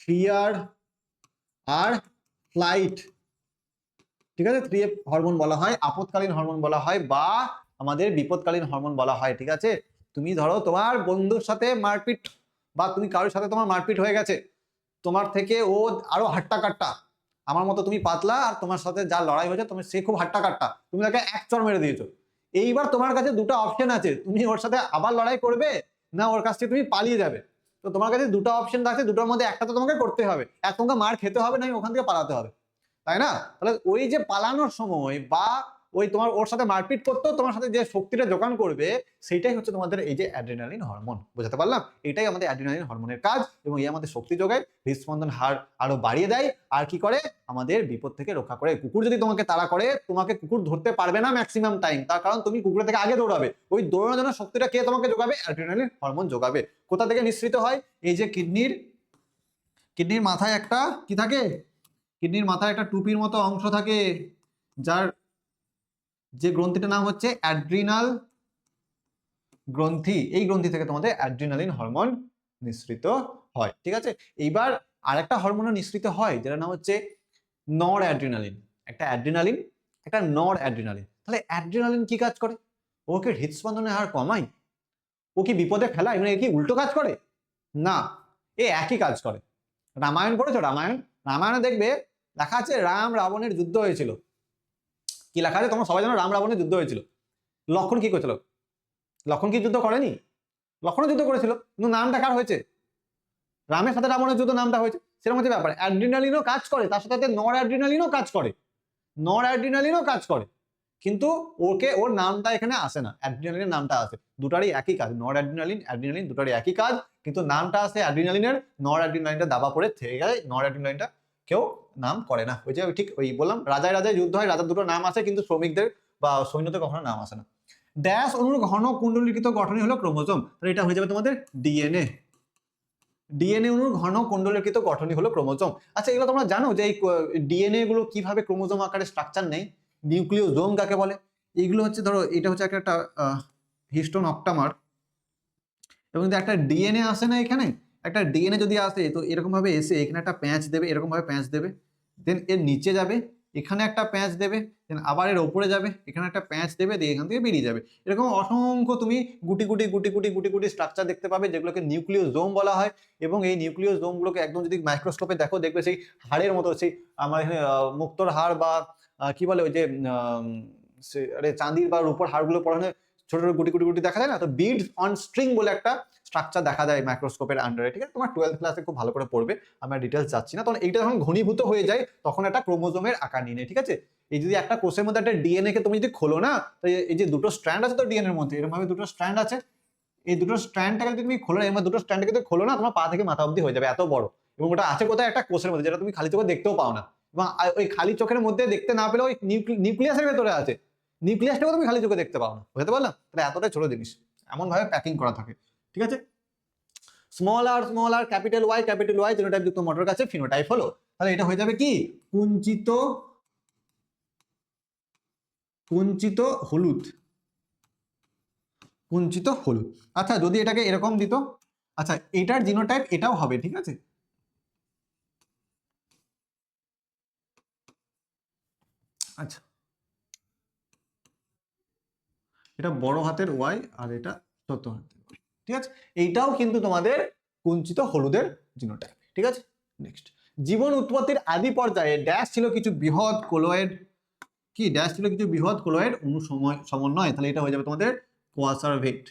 ফিয়ার আর ফ্লাইট, ঠিক আছে? 3F হরমোন বলা হয়, আপদকালীন হরমোন বলা হয়, বা আমাদের বিপদকালীন হরমোন বলা হয়, ঠিক আছে? তুমি ধরো তোমার বন্ধুর সাথে মারপিট, বা তুমি কারোর সাথে তোমার মারপিট হয়ে গেছে, তোমার থেকে ও আরো হাট্টা কাট্টা, আমার মতো তুমি পাতলা, আর তোমার সাথে যা লড়াই হয়েছে তুমি সে খুব হাট্টা কাট্টা, তুমি তাকে এক চড় মেরে দিয়েছো। এইবার তোমার কাছে দুটো অপশন আছে, তুমি ওর সাথে আবার লড়াই করবে, না ওর কাছ থেকে তুমি পালিয়ে যাবে। তো তোমার কাছে দুটো অপশন আছে, দুটোর মধ্যে একটা তো তোমাকে করতে হবে, এক তোমাকে মার খেতে হবে, না ওখান থেকে পালাতে হবে, তাই না? তাহলে ওই যে পালানোর সময়, বা ওই তোমার ওর সাথে মারপিট করতেও তোমার সাথে যে শক্তিটা যোগান করবে, সেইটাই হচ্ছে তোমাদের এই যে অ্যাড্রিনালিন হরমোন। বুঝতে পারলাম? এটাই আমাদের অ্যাড্রিনালিন হরমোনের কাজ, এবং এই আমাদের শক্তি যোগায়, হৃদস্পন্দন হার আরো বাড়িয়ে দেয়, আর কি করে আমাদের বিপদ থেকে রক্ষা করে। কুকুর যদি তোমাকে তাড়া করে, তোমাকে কুকুর ধরতে পারবে না ম্যাক্সিমাম টাইম, তার কারণ তুমি কুকুরের থেকে আগে দৌড়াবে। ওই দৌড়ানোর জন্য শক্তিটা কে তোমাকে যোগাবে? অ্যাড্রিনালিন হরমোন যোগাবে। কোথা থেকে নিঃসৃত হয়? এই যে কিডনির মাথায় একটা কি থাকে? কিডনির মাথায় একটা টুপির মতো অংশ থাকে, যার যে গ্রন্থিটার নাম হচ্ছে অ্যাড্রিনাল গ্রন্থি। এই গ্রন্থি থেকে তোমাদের অ্যাড্রিনালিন হরমোন নিঃসৃত হয়, ঠিক আছে? এইবার আরেকটা হরমোনও নিঃসৃত হয়, যেটার নাম হচ্ছে নর অ্যাড্রিনালিন। একটা অ্যাড্রিনালিন, একটা নর অ্যাড্রিনালিন। তাহলে অ্যাড্রিনালিন কি কাজ করে? ওকে হৃদস্পন্দনের হার কমায়? ও কি বিপদে ফেলায়? মানে কি উল্টো কাজ করে? না, এ একই কাজ করে। রামায়ণ পড়েছো? রামায়ণে দেখবে লেখা আছে রাম রাবণের যুদ্ধ হয়েছিল। কি লেখা আছে? তোমরা সবাই জানো রাম রাবণের যুদ্ধ হয়েছিল। লক্ষণ কি করেছিল? লক্ষণ কি যুদ্ধ করেনি? লক্ষণ যুদ্ধ করেছিল, কিন্তু নামটা কার হয়েছে? রামের সাথে রাবণের যুদ্ধ নামটা হয়েছে। সেরকম হচ্ছে ব্যাপার। অ্যাড্রিনালিনও কাজ করে, তার সাথে নর অ্যাড্রিনালিনও কাজ করে, নর অ্যাড্রিনালিনও কাজ করে, কিন্তু ওর নামটা এখানে আসে না, অ্যাড্রিনালিনের নামটা আসে। দুটারই একই কাজ, নর অ্যাড্রিনালিন অ্যাড্রিনালিন দুটারই একই কাজ, কিন্তু নামটা আসে অ্যাড্রিনালিনের, নর অ্যাড্রিনালিনটা দাবা পড়ে থেকে যায়, নর অ্যাড্রিনালিনটা কেউ নাম করে না। ওই যে ঠিক ওই বললাম রাজায় রাজায় যুদ্ধ হয়, রাজার দুটো নাম আসে, কিন্তু শ্রমিকদের বা সৈন্যদের কখনো নাম আসে না। ড্যাশ অণুর ঘন কুণ্ডলীকৃত গঠনই হলো ক্রোমোজোম, তাহলে এটা হয়ে যাবে তোমাদের ডিএনএ। ডিএনএ অণুর ঘন কুণ্ডলীকৃত গঠনই হলো ক্রোমোজোম। আচ্ছা এগুলো তোমরা জানো যে এই ডিএনএ গুলো কিভাবে ক্রোমোজোম আকারে স্ট্রাকচার নেয়? নিউক্লিওজোম কাকে বলে? এইগুলো হচ্ছে ধরো এটা হচ্ছে একটা হিস্টোন অক্টামার, এবং একটা ডিএনএ আসে না এখানে, একটা ডিএনএ যদি আসে তো এরকম ভাবে এসে এখানে একটা প্যাঁচ দেবে, এরকম ভাবে প্যাঁচ দেবে, দেন এর নিচে যাবে, এখানে একটা প্যাঁচ দেবে, দেন আবার এর ওপরে যাবে, এখানে একটা প্যাঁচ দেবে, দিয়ে এখান থেকে বেরিয়ে যাবে। এরকম অসংখ্য তুমি গুটি গুটি গুটি গুটি গুটি গুটি স্ট্রাকচার দেখতে পাবে, যেগুলোকে নিউক্লিওজোম বলা হয়। এবং এই নিউক্লিওজোমগুলোকে একদম যদি মাইক্রোস্কোপে দেখো, দেখবে সেই হাড়ের মতো, সেই আমার এখানে মুক্তোর হাড় বা কি বলে ওই যে আরে চাঁদির বা রূপোর হাড়গুলো পড়ানো ছোট ছোট গুটি গুটি গুটি দেখা যায় না, তো বিড অন স্ট্রিং বলে একটা স্ট্রাকচার দেখা যায় মাইক্রোস্কোপের আন্ডারে, ঠিক আছে? তোমার 12th ক্লাসে খুব ভালো করে পড়বে, আমরা ডিটেলস যাচ্ছি না। তখন এইটা যখন ঘনীভূত হয়ে যায় তখন একটা ক্রোমোজোমের আকার নিয়ে নেয়, ঠিক আছে? এই যদি একটা কোষের মধ্যে একটা ডিএনএ কে তুমি যদি খোলো না, তো এই যে দুটো স্ট্র্যান্ড আছে তো ডিএনএ এর মধ্যে, এরকম ভাবে দুটো স্ট্র্যান্ড আছে, এই দুটো স্ট্র্যান্ডটাকে যদি তুমি খোলো না, এর মধ্যে দুটো স্ট্র্যান্ডকে যদি খোলো না, তোমার পা থেকে মাথা অবধি হয়ে যাবে এত বড়, এবং ওটা আছে কোথায়? একটা কোষের মধ্যে, যেটা তুমি খালি চোখে দেখতেও পাও না। এবং ওই খালি চোখের মধ্যে দেখতে না পেলেও ওই নিউক্লিয়াসের ভেতরে আছে, নিউক্লিয়াসটাও তুমি খালি চোখে দেখতে পাও না, বুঝতে পারলাম? তাহলে এতটাই ছোট জিনিস, এমন ভাবে প্যাকিং করা থাকে, ঠিক আছে? স্মল আর ক্যাপিটাল ওয়াই জিনোটাইপ যুক্ত মোটর কাছে ফিনোটাইপ হলো। তাহলে এটা হয়ে যাবে কি? কুঞ্চিত হলুদ। কুঞ্চিত হলুদ। আচ্ছা যদি এটাকে এরকম দিত, আচ্ছা এটার জিনোটাইপ এটাও হবে, ঠিক আছে? আচ্ছা এটা বড় হাতের ওয়াই আর এটা ছোট হাতের ওয়াই, ঠিক আছে? এইটাও কিন্তু তোমাদের কুঞ্চিত হলুদের জিনোটাইপ, ঠিক আছে? নেক্সট, জীবন উৎপত্তির আদি পর্যায়ে ড্যাশ ছিল কিছু বৃহৎ কোলয়েড, কি ড্যাশ ছিল কিছু বৃহৎ কোলয়েড অণু সমন্বয়, তাহলে এটা হয়ে যাবে তোমাদের কোয়াসারভেট।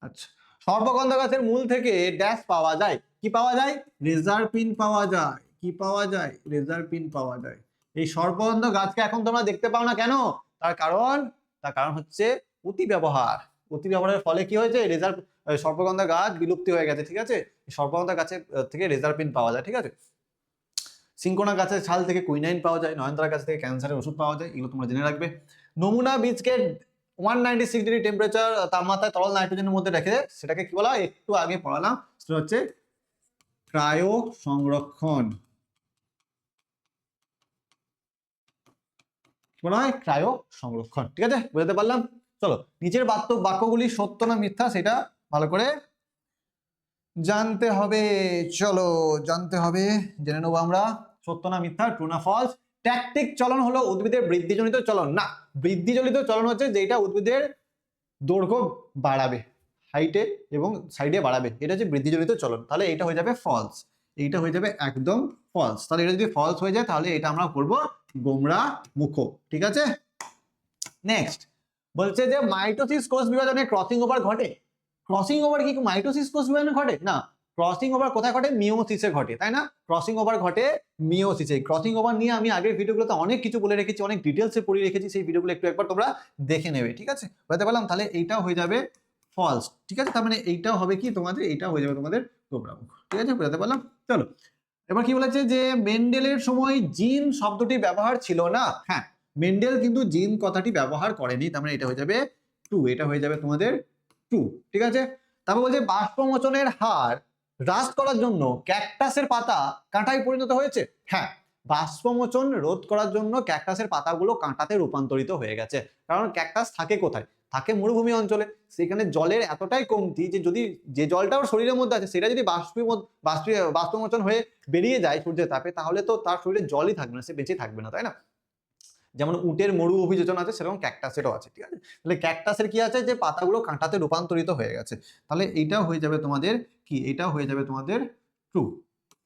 আচ্ছা, সর্পগন্ধ গাছের মূল থেকে ড্যাশ পাওয়া যায়, কি পাওয়া যায়? রেজারপিন পাওয়া যায়। কি পাওয়া যায়? রেজারপিন পাওয়া যায়। এই সর্পগন্ধ গাছকে এখন তোমরা দেখতে পাও না কেন? তার কারণ হচ্ছে অতি ব্যবহারের ফলে কি হয়েছে? সর্পগন্ধা গাছ বিলুপ্তি হয়ে গেছে, ঠিক আছে? সর্পগন্ধা গাছের থেকে রেজারপিন পাওয়া যায়, ঠিক আছে? সিঙ্কোনা গাছের ছাল থেকে কুইনাইন পাওয়া যায়, নয়নতারা গাছ থেকে ক্যান্সারের ওষুধ পাওয়া যায়, এগুলো তোমরা জেনে রাখবে। নমুনা বীজকে 196 ডিগ্রি টেম্পারেচার তাপমাত্রায় তরল নাইট্রোজেনের মধ্যে রেখে, সেটাকে কি বলা হয়? একটু আগে পড়ালাম, সেটা হচ্ছে ক্রায়ো সংরক্ষণ। বলা হয় ক্রায়ো সংরক্ষণ, ঠিক আছে? বুঝতে পারলাম? চলো নিচের বাক্যগুলি সত্য না মিথ্যা সেটা ভালো করে জানতে হবে। চলো জানতে হবে, জেনে নেবো আমরা। সত্য না মিথ্যা, ট্রু না ফলস? ট্যাকটিক চলন হলো উদ্ভিদের বৃদ্ধিজনিত চলন না, বৃদ্ধিজনিত চলন হচ্ছে যেটা উদ্ভিদের দৈর্ঘ্য বাড়াবে, হাইটে এবং সাইডে বাড়াবে, এটা হচ্ছে বৃদ্ধিজনিত চলন। তাহলে এটা হয়ে যাবে ফলস, এইটা হয়ে যাবে একদম ফলস। তাহলে এটা যদি ফলস হয়ে যায় তাহলে এটা আমরা করবো গোমরা মুখ, ঠিক আছে? নেক্সট বলছে যে মাইটোসিস কোষ বিভাজনে ক্রসিং ওভার ঘটে। ক্রসিং ওভার কি মাইটোসিস কোষ বিভাজনে ঘটে? না, ক্রসিং ওভার কোথায় ঘটে? মিওসিসে ঘটে, তাই না? ক্রসিং ওভার ঘটে মিওসিসে। ক্রসিং ওভার নিয়ে আমি আগের ভিডিওগুলোতে অনেক কিছু বলে রেখেছি, অনেক ডিটেলসে পড়ে রেখেছি, সেই ভিডিওগুলো একটু একবার তোমরা দেখে নেবে, ঠিক আছে? বুঝতে পারলাম? তাহলে এইটাও হয়ে যাবে ফলস, ঠিক আছে? তার মানে এইটাও হবে কি তোমাদের, এইটাও হয়ে যাবে তোমাদের গোমরা মুখ, ঠিক আছে? বুঝতে পারলাম? চলো এবার কি বলেছে যে মেন্ডেলের সময় জিন শব্দটি ব্যবহার ছিল না। হ্যাঁ, মেন্ডেল কিন্তু জিন কথাটি ব্যবহার করেনি, তার মানে এটা হয়ে যাবে ট্রু, এটা হয়ে যাবে তোমাদের ট্রু, ঠিক আছে? তারপর বলছে বাষ্পমোচনের হার হ্রাস করার জন্য ক্যাকটাসের পাতা কাঁটায় পরিণত হয়েছে। হ্যাঁ, বাষ্পমোচন রোধ করার জন্য ক্যাকটাসের পাতাগুলো কাঁটাতে রূপান্তরিত হয়ে গেছে, কারণ ক্যাকটাস থাকে কোথায়? থাকে মরুভূমি অঞ্চলে, সেখানে জলের এতটাই কমতি যে যদি যে জলটা ওর শরীরের মধ্যে আছে সেটা যদি বাষ্পমোচন হয়ে বেরিয়ে যায় সূর্যের তাপে, তাহলে তো তার শরীরে জলই থাকবে না, সে বেঁচে থাকবে না, তাই না? যেমন উটের মরু অভিযোজন আছে, সেরকম ক্যাকটাসেরও আছে, ঠিক আছে? তাহলে ক্যাকটাসের কি আছে? যে পাতাগুলো কাঁটাতে রূপান্তরিত হয়ে গেছে, তাহলে এইটা হয়ে যাবে তোমাদের কি? এটা হয়ে যাবে তোমাদের ট্রু,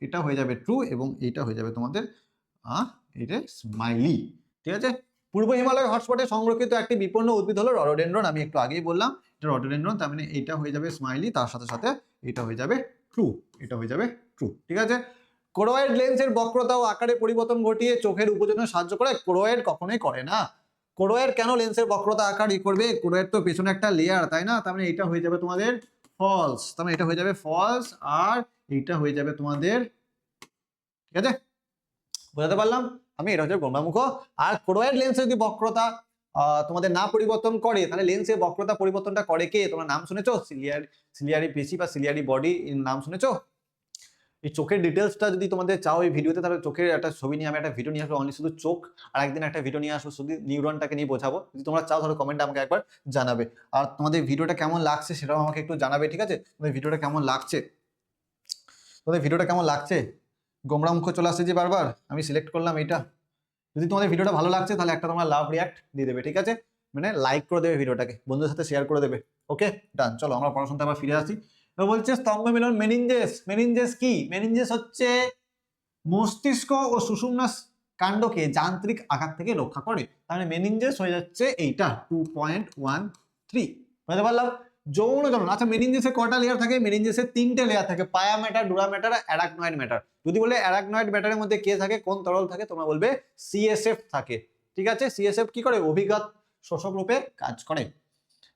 এটা হয়ে যাবে ট্রু, এবং এইটা হয়ে যাবে তোমাদের এটা স্মাইলি, ঠিক আছে? পূর্ব হিমালয় হটস্পটে সংরক্ষিত একটি বিপন্ন উদ্ভিদ হলো রডোডেন্ড্রন, আমি একটু আগেই বললাম এটা রডোডেন্ড্রন, তার মানে এটা হয়ে যাবে স্মাইলি, তার সাথে সাথে এটা হয়ে যাবে ট্রু, এটা হয়ে যাবে ট্রু, ঠিক আছে? কোরোয়েড লেন্সের বক্রতা ও আকারে পরিবর্তন ঘটিয়ে চোখের উপযোজনে সাহায্য করে? কোরোয়েড কখনোই করে না। কোরোয়েড কেন লেন্সের বক্রতা আকার করবে? কোরোয়েড তো পেছনে একটা লেয়ার, তাই না? তার মানে এটা হয়ে যাবে তোমাদের ফলস, তার মানে এটা হয়ে যাবে ফলস, আর এইটা হয়ে যাবে তোমাদের, ঠিক আছে? বুঝতে পারলাম? আমি, এটা হচ্ছে গোমরামুখ। আর ক্রোয়েড লেন্সের যদি বক্রতা তোমাদের না পরিবর্তন করে, তাহলে লেন্সের বক্রতা পরিবর্তনটা করে কে? তোমরা নাম শুনেছো? সিলিয়ারি পেশি বা সিলিয়ারি বডি নাম শুনেছো? এই চোখের ডিটেলসটা যদি তোমাদের চাও এই ভিডিওতে, তাহলে চোখের একটা ছবি নিয়ে আমি একটা ভিডিও নিয়ে আসবো, অনলি শুধু চোখ। আর একদিন একটা ভিডিও নিয়ে আসবো শুধু নিউরনটাকে নিয়ে বোঝাবো। যদি তোমরা চাও তাহলে কমেন্টে আমাকে একবার জানাবে। আর তোমাদের ভিডিওটা কেমন লাগছে সেটাও আমাকে একটু জানাবে, ঠিক আছে? তোমাদের ভিডিওটা কেমন লাগছে, গোমরা মুখ চলে আসছে যে বারবার, আমি সিলেক্ট করলাম এইটা। যদি তোমাদের ভিডিওটা ভালো লাগছে তাহলে একটা তোমরা লাভ রিয়াক্ট দিয়ে দেবে, ঠিক আছে? মানে লাইক করে দেবে ভিডিওটাকে, বন্ধুদের সাথে শেয়ার করে দেবে। ওকে, ডান। চলো আমরা পড়াশোনাতে আবার ফিরে আসি। এবার বলছে স্তম্ভ মিলন মেনিনজেস। মেনিনজেস কি? মেনিনজেস হচ্ছে মস্তিষ্ক ও সুষুম্না কাণ্ডকে যান্ত্রিক আঘাত থেকে রক্ষা করে। তাহলে মেনিনজেস হয়ে যাচ্ছে এইটা 2.13। বুঝতে পারলাম? যৌন জনন। আচ্ছা, মেনিনজেসে কটা লেয়ার থাকে? মেনিনজেসে 3টে লেয়ার থাকে, পায়া matter, dura matter, arachnoid matter. যদি বলে অ্যারাকনয়েড ম্যাটারের মধ্যে কে থাকে, কোন তরল থাকে, তোমরা বলবে সিএসএফ থাকে, ঠিক আছে? সিএসএফ কি করে? অভিঘাত শোষক রূপে কাজ করে।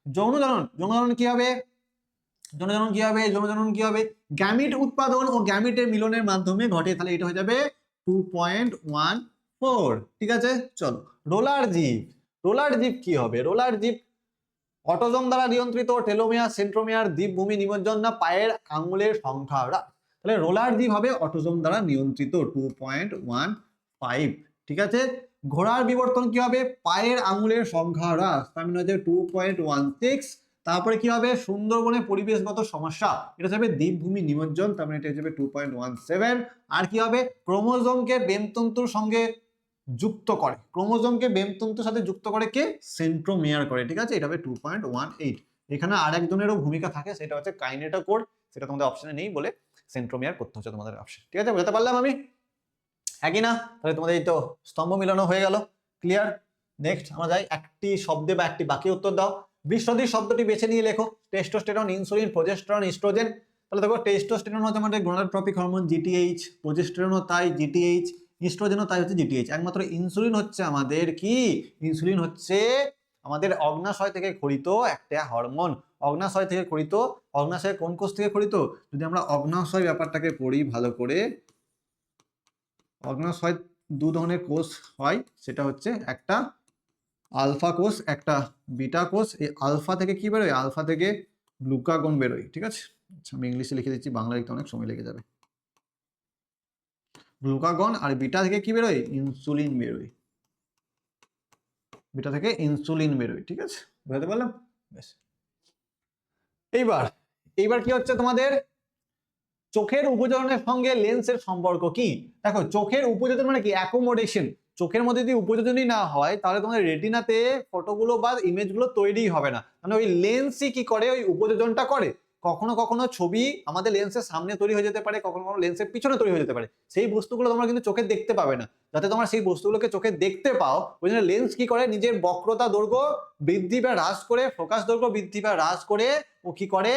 যৌন জনন কি হবে? যৌন জনন কি হবে? গ্যামিট উৎপাদন ও গ্যামিটের মিলনের মাধ্যমে ঘটে। তাহলে এটা হয়ে যাবে 2.14, ঠিক আছে? চলো, রোলার জীব কি হবে? রোলার জীব অটোজোম দ্বারা নিয়ন্ত্রিত টেলোমিয়ার, সেন্ট্রোমিয়ার, দ্বীপভূমি নিমজ্জন না পায়ের আঙুলের সংখ্যা হ্রাস। তাহলে রোলার জীব হবে অটোজোম দ্বারা নিয়ন্ত্রিত 2.15, ঠিক আছে? ঘোড়ার বিবর্তন কি হবে? পায়ের আঙুলের সংখ্যা হ্রাস, তার মানে হচ্ছে 2.16। তারপরে কি হবে? সুন্দরবনে পরিবেশগত সমস্যা, এটা হবে দ্বীপভূমি নিমজ্জন, তার মানে এটা হবে 2.17। আর কি হবে? ক্রোমোজোমকে বেমতন্তুর সঙ্গে যুক্ত করে, ক্রোমোজোমকে বেমতন্তুর সাথে যুক্ত করে কে? সেন্ট্রোমিয়ার করে, ঠিক আছে? এটা হবে 2.18। এখানে আরেকজনেরও ভূমিকা থাকে, সেটা হচ্ছে কাইনেটোকোর, সেটা তোমাদের অপশনে নেই বলে সেন্ট্রোমিয়ার করতে হচ্ছে তোমাদের অপশন, ঠিক আছে? বুঝতে পারলাম আমি, একই না? তাহলে তোমাদের এই তো স্তম্ভ মিলনও হয়ে গেল, ক্লিয়ার। নেক্সট আমরা যাই, একটি শব্দে বা একটি বাকি উত্তর দাও। বিশ্বদী শব্দটি বেছে নিয়ে লেখো। Testosterone, insulin, progesterone, oestrogen. তাহলে দেখো, টেস্টোস্টেরন হচ্ছে আমাদের গোনাডোট্রপিক হরমোন জিটিএইচ, প্রোজেস্টেরনও তাই জিটিএইচ, ইস্ট্রোজেনও তাই হচ্ছে জিটিএইচ। একমাত্র ইনসুলিন হচ্ছে আমাদের কি? ইনসুলিন হচ্ছে আমাদের অগ্নাশয় থেকে খরিত একটা হরমোন। অগ্নাশয় থেকে খরিত, অগ্নাশয় কোন কোষ থেকে খরিত? যদি আমরা অগ্নাশয় ব্যাপারটাকে পড়ি ভালো করে, অগ্নাশয় দু ধরনের কোষ হয়, সেটা হচ্ছে একটা আলফা কোষ, একটা বিটা কোষ। এই আলফা থেকে কি বেরোয়? আলফা থেকে গ্লুকাগন বেরোয়, ঠিক আছে? আচ্ছা, আমি ইংলিশে লিখে দিচ্ছি, বাংলা লিখতে অনেক সময় লেগে যাবে। গ্লুকাগন। আর বিটা থেকে কি বেরোয়? ইনসুলিন বেরোয়, বিটা থেকে ইনসুলিন বেরোয়, ঠিক আছে? বুঝতে পারলাম? বেশ, এইবার কি হচ্ছে তোমাদের? চোখের উপযোজনের সঙ্গে লেন্সের সম্পর্ক কি? দেখো, চোখের উপযোজন মানে কি? অ্যাকোমোডেশন। চোখের মধ্যে যদি উপযোজনই না হয়, তাহলে তোমাদের রেটিনাতে ফটোগুলো বা ইমেজগুলো তৈরিই হবে না। মানে ওই লেন্সই কি করে? ওই উপযোজনটা করে। কখনো কখনো ছবি আমাদের লেন্সের সামনে তৈরি হয়ে যেতে পারে, কখনো কখনো লেন্সের পিছনে তৈরি হয়ে যেতে পারে। সেই বস্তুগুলো তোমরা কিন্তু চোখে দেখতে পাবে না। যাতে তোমরা সেই বস্তুগুলোকে চোখে দেখতে পাও, ওই জন্য লেন্স কি করে? নিজের বক্রতা দৈর্ঘ্য বৃদ্ধি বা হ্রাস করে, ফোকাস দৈর্ঘ্য বৃদ্ধি বা হ্রাস করে ও কি করে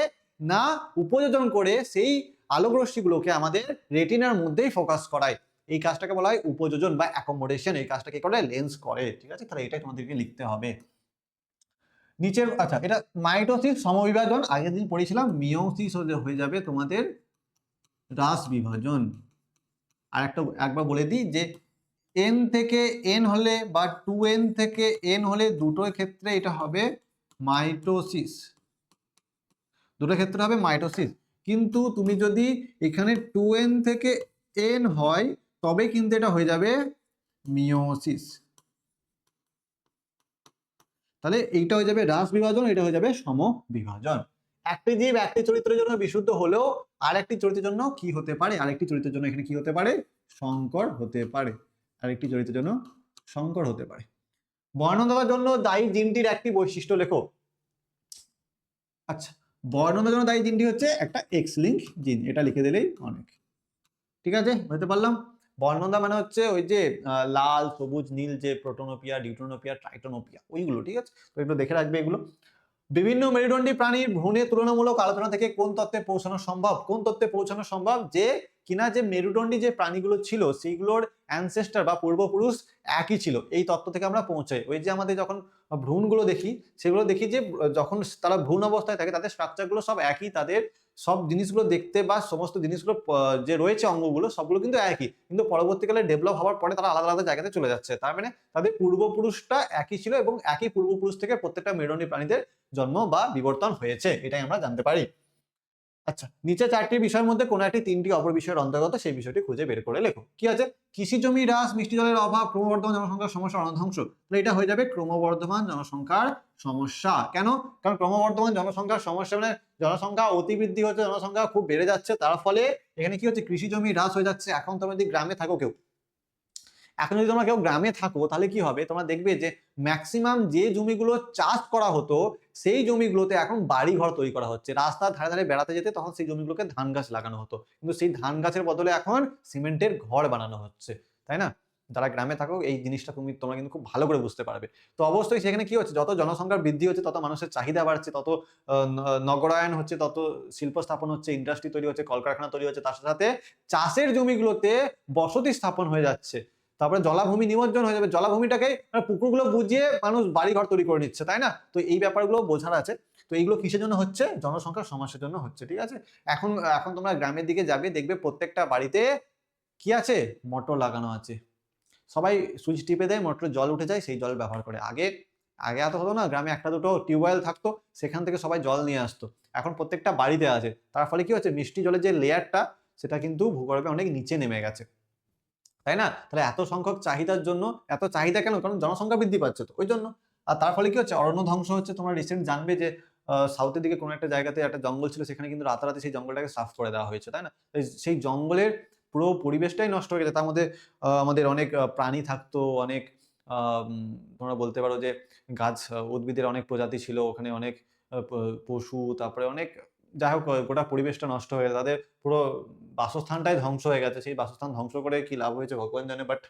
না উপযোজন করে সেই আলোকরশ্মিগুলোকে আমাদের রেটিনার মধ্যেই ফোকাস করায়। এই কাজটাকে বলা হয় উপযোজন বা অ্যাকোমোডেশন। এই কাজটা কি করে? লেন্স করে, ঠিক আছে? তাহলে এটাই তোমাদেরকে লিখতে হবে নিচের। আচ্ছা, এটা মাইটোসিস সমবিভাজন, আগের দিন পড়েছিলাম। মিওসিস হয়ে যাবে তোমাদের হ্রাস বিভাজন। আর একবার বলে দিই যে n থেকে n হলে বা 2n থেকে n হলে দুটোর ক্ষেত্রে এটা হবে মাইটোসিস, দুটোর ক্ষেত্রে হবে মাইটোসিস। কিন্তু তুমি যদি এখানে 2n থেকে n হয়, তবে কিন্তু এটা হয়ে যাবে মিওসিস। তাহলে এইটা হয়ে যাবে হ্রাস বিভাজন, এটা হয়ে যাবে সম বিভাজন। একটি জীব একটি চরিত্রের জন্য বিশুদ্ধ হলেও আরেকটি চরিত্রের জন্য কি হতে পারে? আরেকটি চরিত্রের জন্য এখানে কি হতে পারে? সংকর হতে পারে। আরেকটি চরিত্রের জন্য সংকর হতে পারে। বর্ণনা দেওয়ার জন্য দায়ী জিনটির একটি বৈশিষ্ট্য লেখো। আচ্ছা, বর্ণনার জন্য দায়ী জিনটি হচ্ছে একটা এক্স লিঙ্ক জিন, এটা লিখে দিলেই অনেক, ঠিক আছে? বুঝতে পারলাম? বর্ণনা মানে হচ্ছে ওই যে লাল, সবুজ, নীল, যে প্রোটোনোপিয়া, ডিউটোনোপিয়া, ট্রাইটোনোপিয়া, ওইগুলো, ঠিক আছে? তো এগুলো দেখে রাখবে এগুলো। বিভিন্ন মেরুদণ্ডী প্রাণীর ভ্রূণের তুলনামূলক আলোচনা থেকে কোন তত্ত্বে পৌঁছানো সম্ভব? কোন তত্ত্বে পৌঁছানো সম্ভব? যে কিনা যে মেরুদণ্ডী যে প্রাণীগুলো ছিল, সেইগুলোর অ্যানসেস্টার বা পূর্বপুরুষ একই ছিল, এই তত্ত্ব থেকে আমরা পৌঁছাই। ওই যে আমাদের যখন ভ্রূণগুলো দেখি, সেগুলো দেখি যে যখন তারা ভ্রূণ অবস্থায় থাকে, তাদের স্ট্রাকচারগুলো সব একই, তাদের সব জিনিসগুলো দেখতে বা সমস্ত জিনিসগুলো যে রয়েছে অঙ্গগুলো সবগুলো কিন্তু একই, কিন্তু পরবর্তীকালে ডেভেলপ হওয়ার পরে তারা আলাদা আলাদা জায়গাতে চলে যাচ্ছে। তার মানে তাদের পূর্বপুরুষটা একই ছিল এবং একই পূর্বপুরুষ থেকে প্রত্যেকটা মেরুদণ্ডী প্রাণীদের জন্ম বা বিবর্তন হয়েছে, এটাই আমরা জানতে পারি। আচ্ছা, নিচে 4টি বিষয়ের মধ্যে কোনো একটি 3টি অপর বিষয়ের অন্তর্গত, সেই বিষয়টি খুঁজে বের করে লেখো। কি আছে? কৃষি জমি হ্রাস, মিষ্টি জলের অভাব, ক্রমবর্ধমান জনসংখ্যার সমস্যা, অনধ্বংস। তাহলে এটা হয়ে যাবে ক্রমবর্ধমান জনসংখ্যার সমস্যা। কেন? কারণ ক্রমবর্ধমান জনসংখ্যার সমস্যা মানে জনসংখ্যা অতিবৃদ্ধি হচ্ছে, জনসংখ্যা খুব বেড়ে যাচ্ছে, তার ফলে এখানে কি হচ্ছে? কৃষি জমি হ্রাস হয়ে যাচ্ছে। এখন তোমরা যদি গ্রামে থাকো কেউ, এখন যদি তোমরা কেউ গ্রামে থাকো তাহলে কি হবে? তোমরা দেখবে যে ম্যাক্সিমাম যে জমিগুলো চাষ করা হতো সেই জমিগুলোতে এখন বাড়ি ঘর তৈরি করা হচ্ছে। রাস্তার ধারে ধারে বেড়াতে যেতে তখন সেই জমিগুলোকে ধান গাছ লাগানো হতো, কিন্তু সেই ধান গাছের বদলে এখন সিমেন্টের ঘর বানানো হচ্ছে, তাই না? যারা গ্রামে থাকো এই জিনিসটা তোমরা কিন্তু খুব ভালো করে বুঝতে পারবে। তো অবশ্যই সেখানে কি হচ্ছে? যত জনসংখ্যার বৃদ্ধি হচ্ছে তত মানুষের চাহিদা বাড়ছে, তত নগরায়ন হচ্ছে, তত শিল্প স্থাপন হচ্ছে, ইন্ডাস্ট্রি তৈরি হচ্ছে, কলকারখানা তৈরি হচ্ছে, তার সাথে সাথে চাষের জমিগুলোতে বসতি স্থাপন হয়ে যাচ্ছে। তারপরে জলাভূমি নিমজ্জন হয়ে যাবে, জলাভূমিটাকে পুকুরগুলো বুঝিয়ে মানুষ বাড়িঘর তৈরি করে নিচ্ছে, তাই না? তো এই ব্যাপারগুলো বোঝার আছে। তো এইগুলো কিসের জন্য হচ্ছে? জনসংখ্যার সমস্যার জন্য হচ্ছে, ঠিক আছে? এখন এখন তোমরা গ্রামের দিকে যাবে, দেখবে প্রত্যেকটা বাড়িতে কি আছে? মোটর লাগানো আছে। সবাই সুইচ টিপে দেয়, মোটরে জল উঠে যায়, সেই জল ব্যবহার করে। আগে আগে এত হতো না, গ্রামে একটা দুটো টিউবওয়েল থাকতো, সেখান থেকে সবাই জল নিয়ে আসতো। এখন প্রত্যেকটা বাড়িতে আছে, তার ফলে কি হচ্ছে? মিষ্টি জলের যে লেয়ারটা সেটা কিন্তু ভূগর্ভে অনেক নিচে নেমে গেছে, তাই না? তাহলে এত সংখ্যক চাহিদার জন্য, এত চাহিদা কেন? কারণ জনসংখ্যা বৃদ্ধি পাচ্ছে তো ওই জন্য। আর তার ফলে কি হচ্ছে? অরণ্য ধ্বংস হচ্ছে। তোমরা রিসেন্ট জানবে যে সাউথের দিকে কোনো একটা জায়গাতে একটা জঙ্গল ছিল, সেখানে কিন্তু রাতারাতি সেই জঙ্গলটাকে সাফ করে দেওয়া হয়েছে, তাই না? সেই জঙ্গলের পুরো পরিবেশটাই নষ্ট হয়ে গেছে। তার মধ্যে আমাদের অনেক প্রাণী থাকতো, অনেক তোমরা বলতে পারো যে গাছ উদ্ভিদের অনেক প্রজাতি ছিল ওখানে, অনেক পশু, তারপরে অনেক, যাই হোক গোটা পরিবেশটা নষ্ট হয়ে গেছে। তাদের পুরো বাসস্থানটাই ধ্বংস হয়ে গেছে। সেই বাসস্থান ধ্বংস করে কি লাভ হয়েছে ভগবান জানে। বাট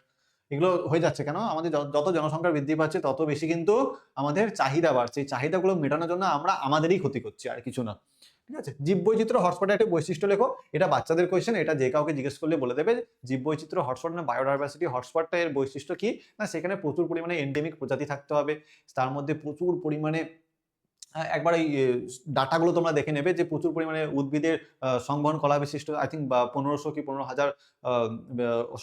এগুলো হয়ে যাচ্ছে কেন? আমাদের যত জনসংখ্যা বৃদ্ধি পাচ্ছে তত বেশি কিন্তু আমাদের চাহিদা বাড়ছে। এই চাহিদাগুলো মেটানোর জন্য আমরা আমাদেরই ক্ষতি করছি, আর কিছু না। ঠিক আছে? জীববৈচিত্র্য হটস্পটের একটা বৈশিষ্ট্য লেখো। এটা বাচ্চাদের কোয়েশ্চেন, এটা যে কাউকে জিজ্ঞেস করলে বলে দেবে। জীববৈচিত্র্য হটস্পট না বায়োডাইভার্সিটি হটস্পটটা এর বৈশিষ্ট্য কি? না সেখানে প্রচুর পরিমাণে এন্ডেমিক প্রজাতি থাকতে হবে। তার মধ্যে প্রচুর পরিমাণে একবার এই ডাটাগুলো তোমরা দেখে নেবে যে প্রচুর পরিমাণে উদ্ভিদের সংবহন কলা বিশিষ্ট, আই থিঙ্ক 1500 কি 15,000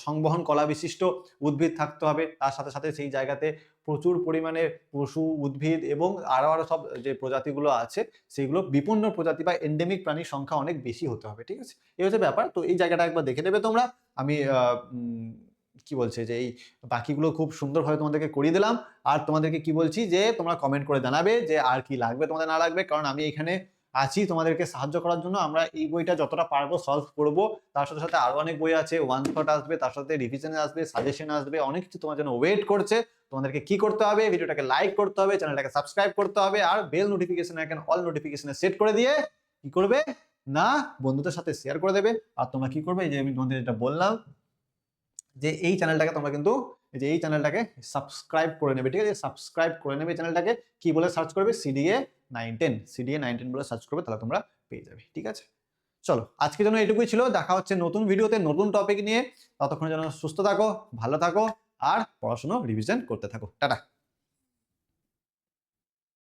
সংবহন কলা বিশিষ্ট উদ্ভিদ থাকতে হবে। তার সাথে সাথে সেই জায়গাতে প্রচুর পরিমাণে পশু, উদ্ভিদ এবং আরো সব যে প্রজাতিগুলো আছে সেগুলো বিপন্ন প্রজাতি বা এন্ডেমিক প্রাণীর সংখ্যা অনেক বেশি হতে হবে, ঠিক আছে? এই হচ্ছে ব্যাপার। তো এই জায়গাটা একবার দেখে নেবে তোমরা। আমি কি বলছে যে এই বাকিগুলো খুব সুন্দরভাবে তোমাদেরকে করিয়ে দিলাম। আর তোমাদেরকে কি বলছি যে তোমরা কমেন্ট করে জানাবে যে আর কি লাগবে তোমাদের, না লাগবে, কারণ আমি এখানে আছি তোমাদেরকে সাহায্য করার জন্য। আমরা এই বইটা যতটা পারবো সলভ করব, তার সাথে সাথে আরো অনেক বই আছে, ওয়ান শট আসবে, তার সাথে রিভিশন আসবে, সাজেশন আসবে, অনেক কিছু তোমার জন্য ওয়েট করছে। তোমাদেরকে কি করতে হবে? ভিডিওটাকে লাইক করতে হবে, চ্যানেলটাকে সাবস্ক্রাইব করতে হবে, আর বেল নোটিফিকেশন আইকন অল নোটিফিকেশনে সেট করে দিয়ে কি করবে না বন্ধুদের সাথে শেয়ার করে দেবে। আর তোমরা কি করবে? এই যে আমি তোমাদের যেটা বললাম যে এই চ্যানেলটাকে তোমরা কিন্তু এই চ্যানেলটাকে সাবস্ক্রাইব করে নেবে, ঠিক আছে? সাবস্ক্রাইব করে নেবে চ্যানেলটাকে। কি বলে সার্চ করবে? সিডিএ 910, সিডিএ 910 বলে সার্চ করবে, তাহলে তোমরা পেয়ে যাবে, ঠিক আছে? চলো, আজকের জন্য এটুকুই ছিল। দেখা হচ্ছে নতুন ভিডিওতে নতুন টপিক নিয়ে। ততক্ষণের জন্য সুস্থ থাকো, ভালো থাকো, আর পড়াশোনা রিভিশন করতে থাকো। টাটা।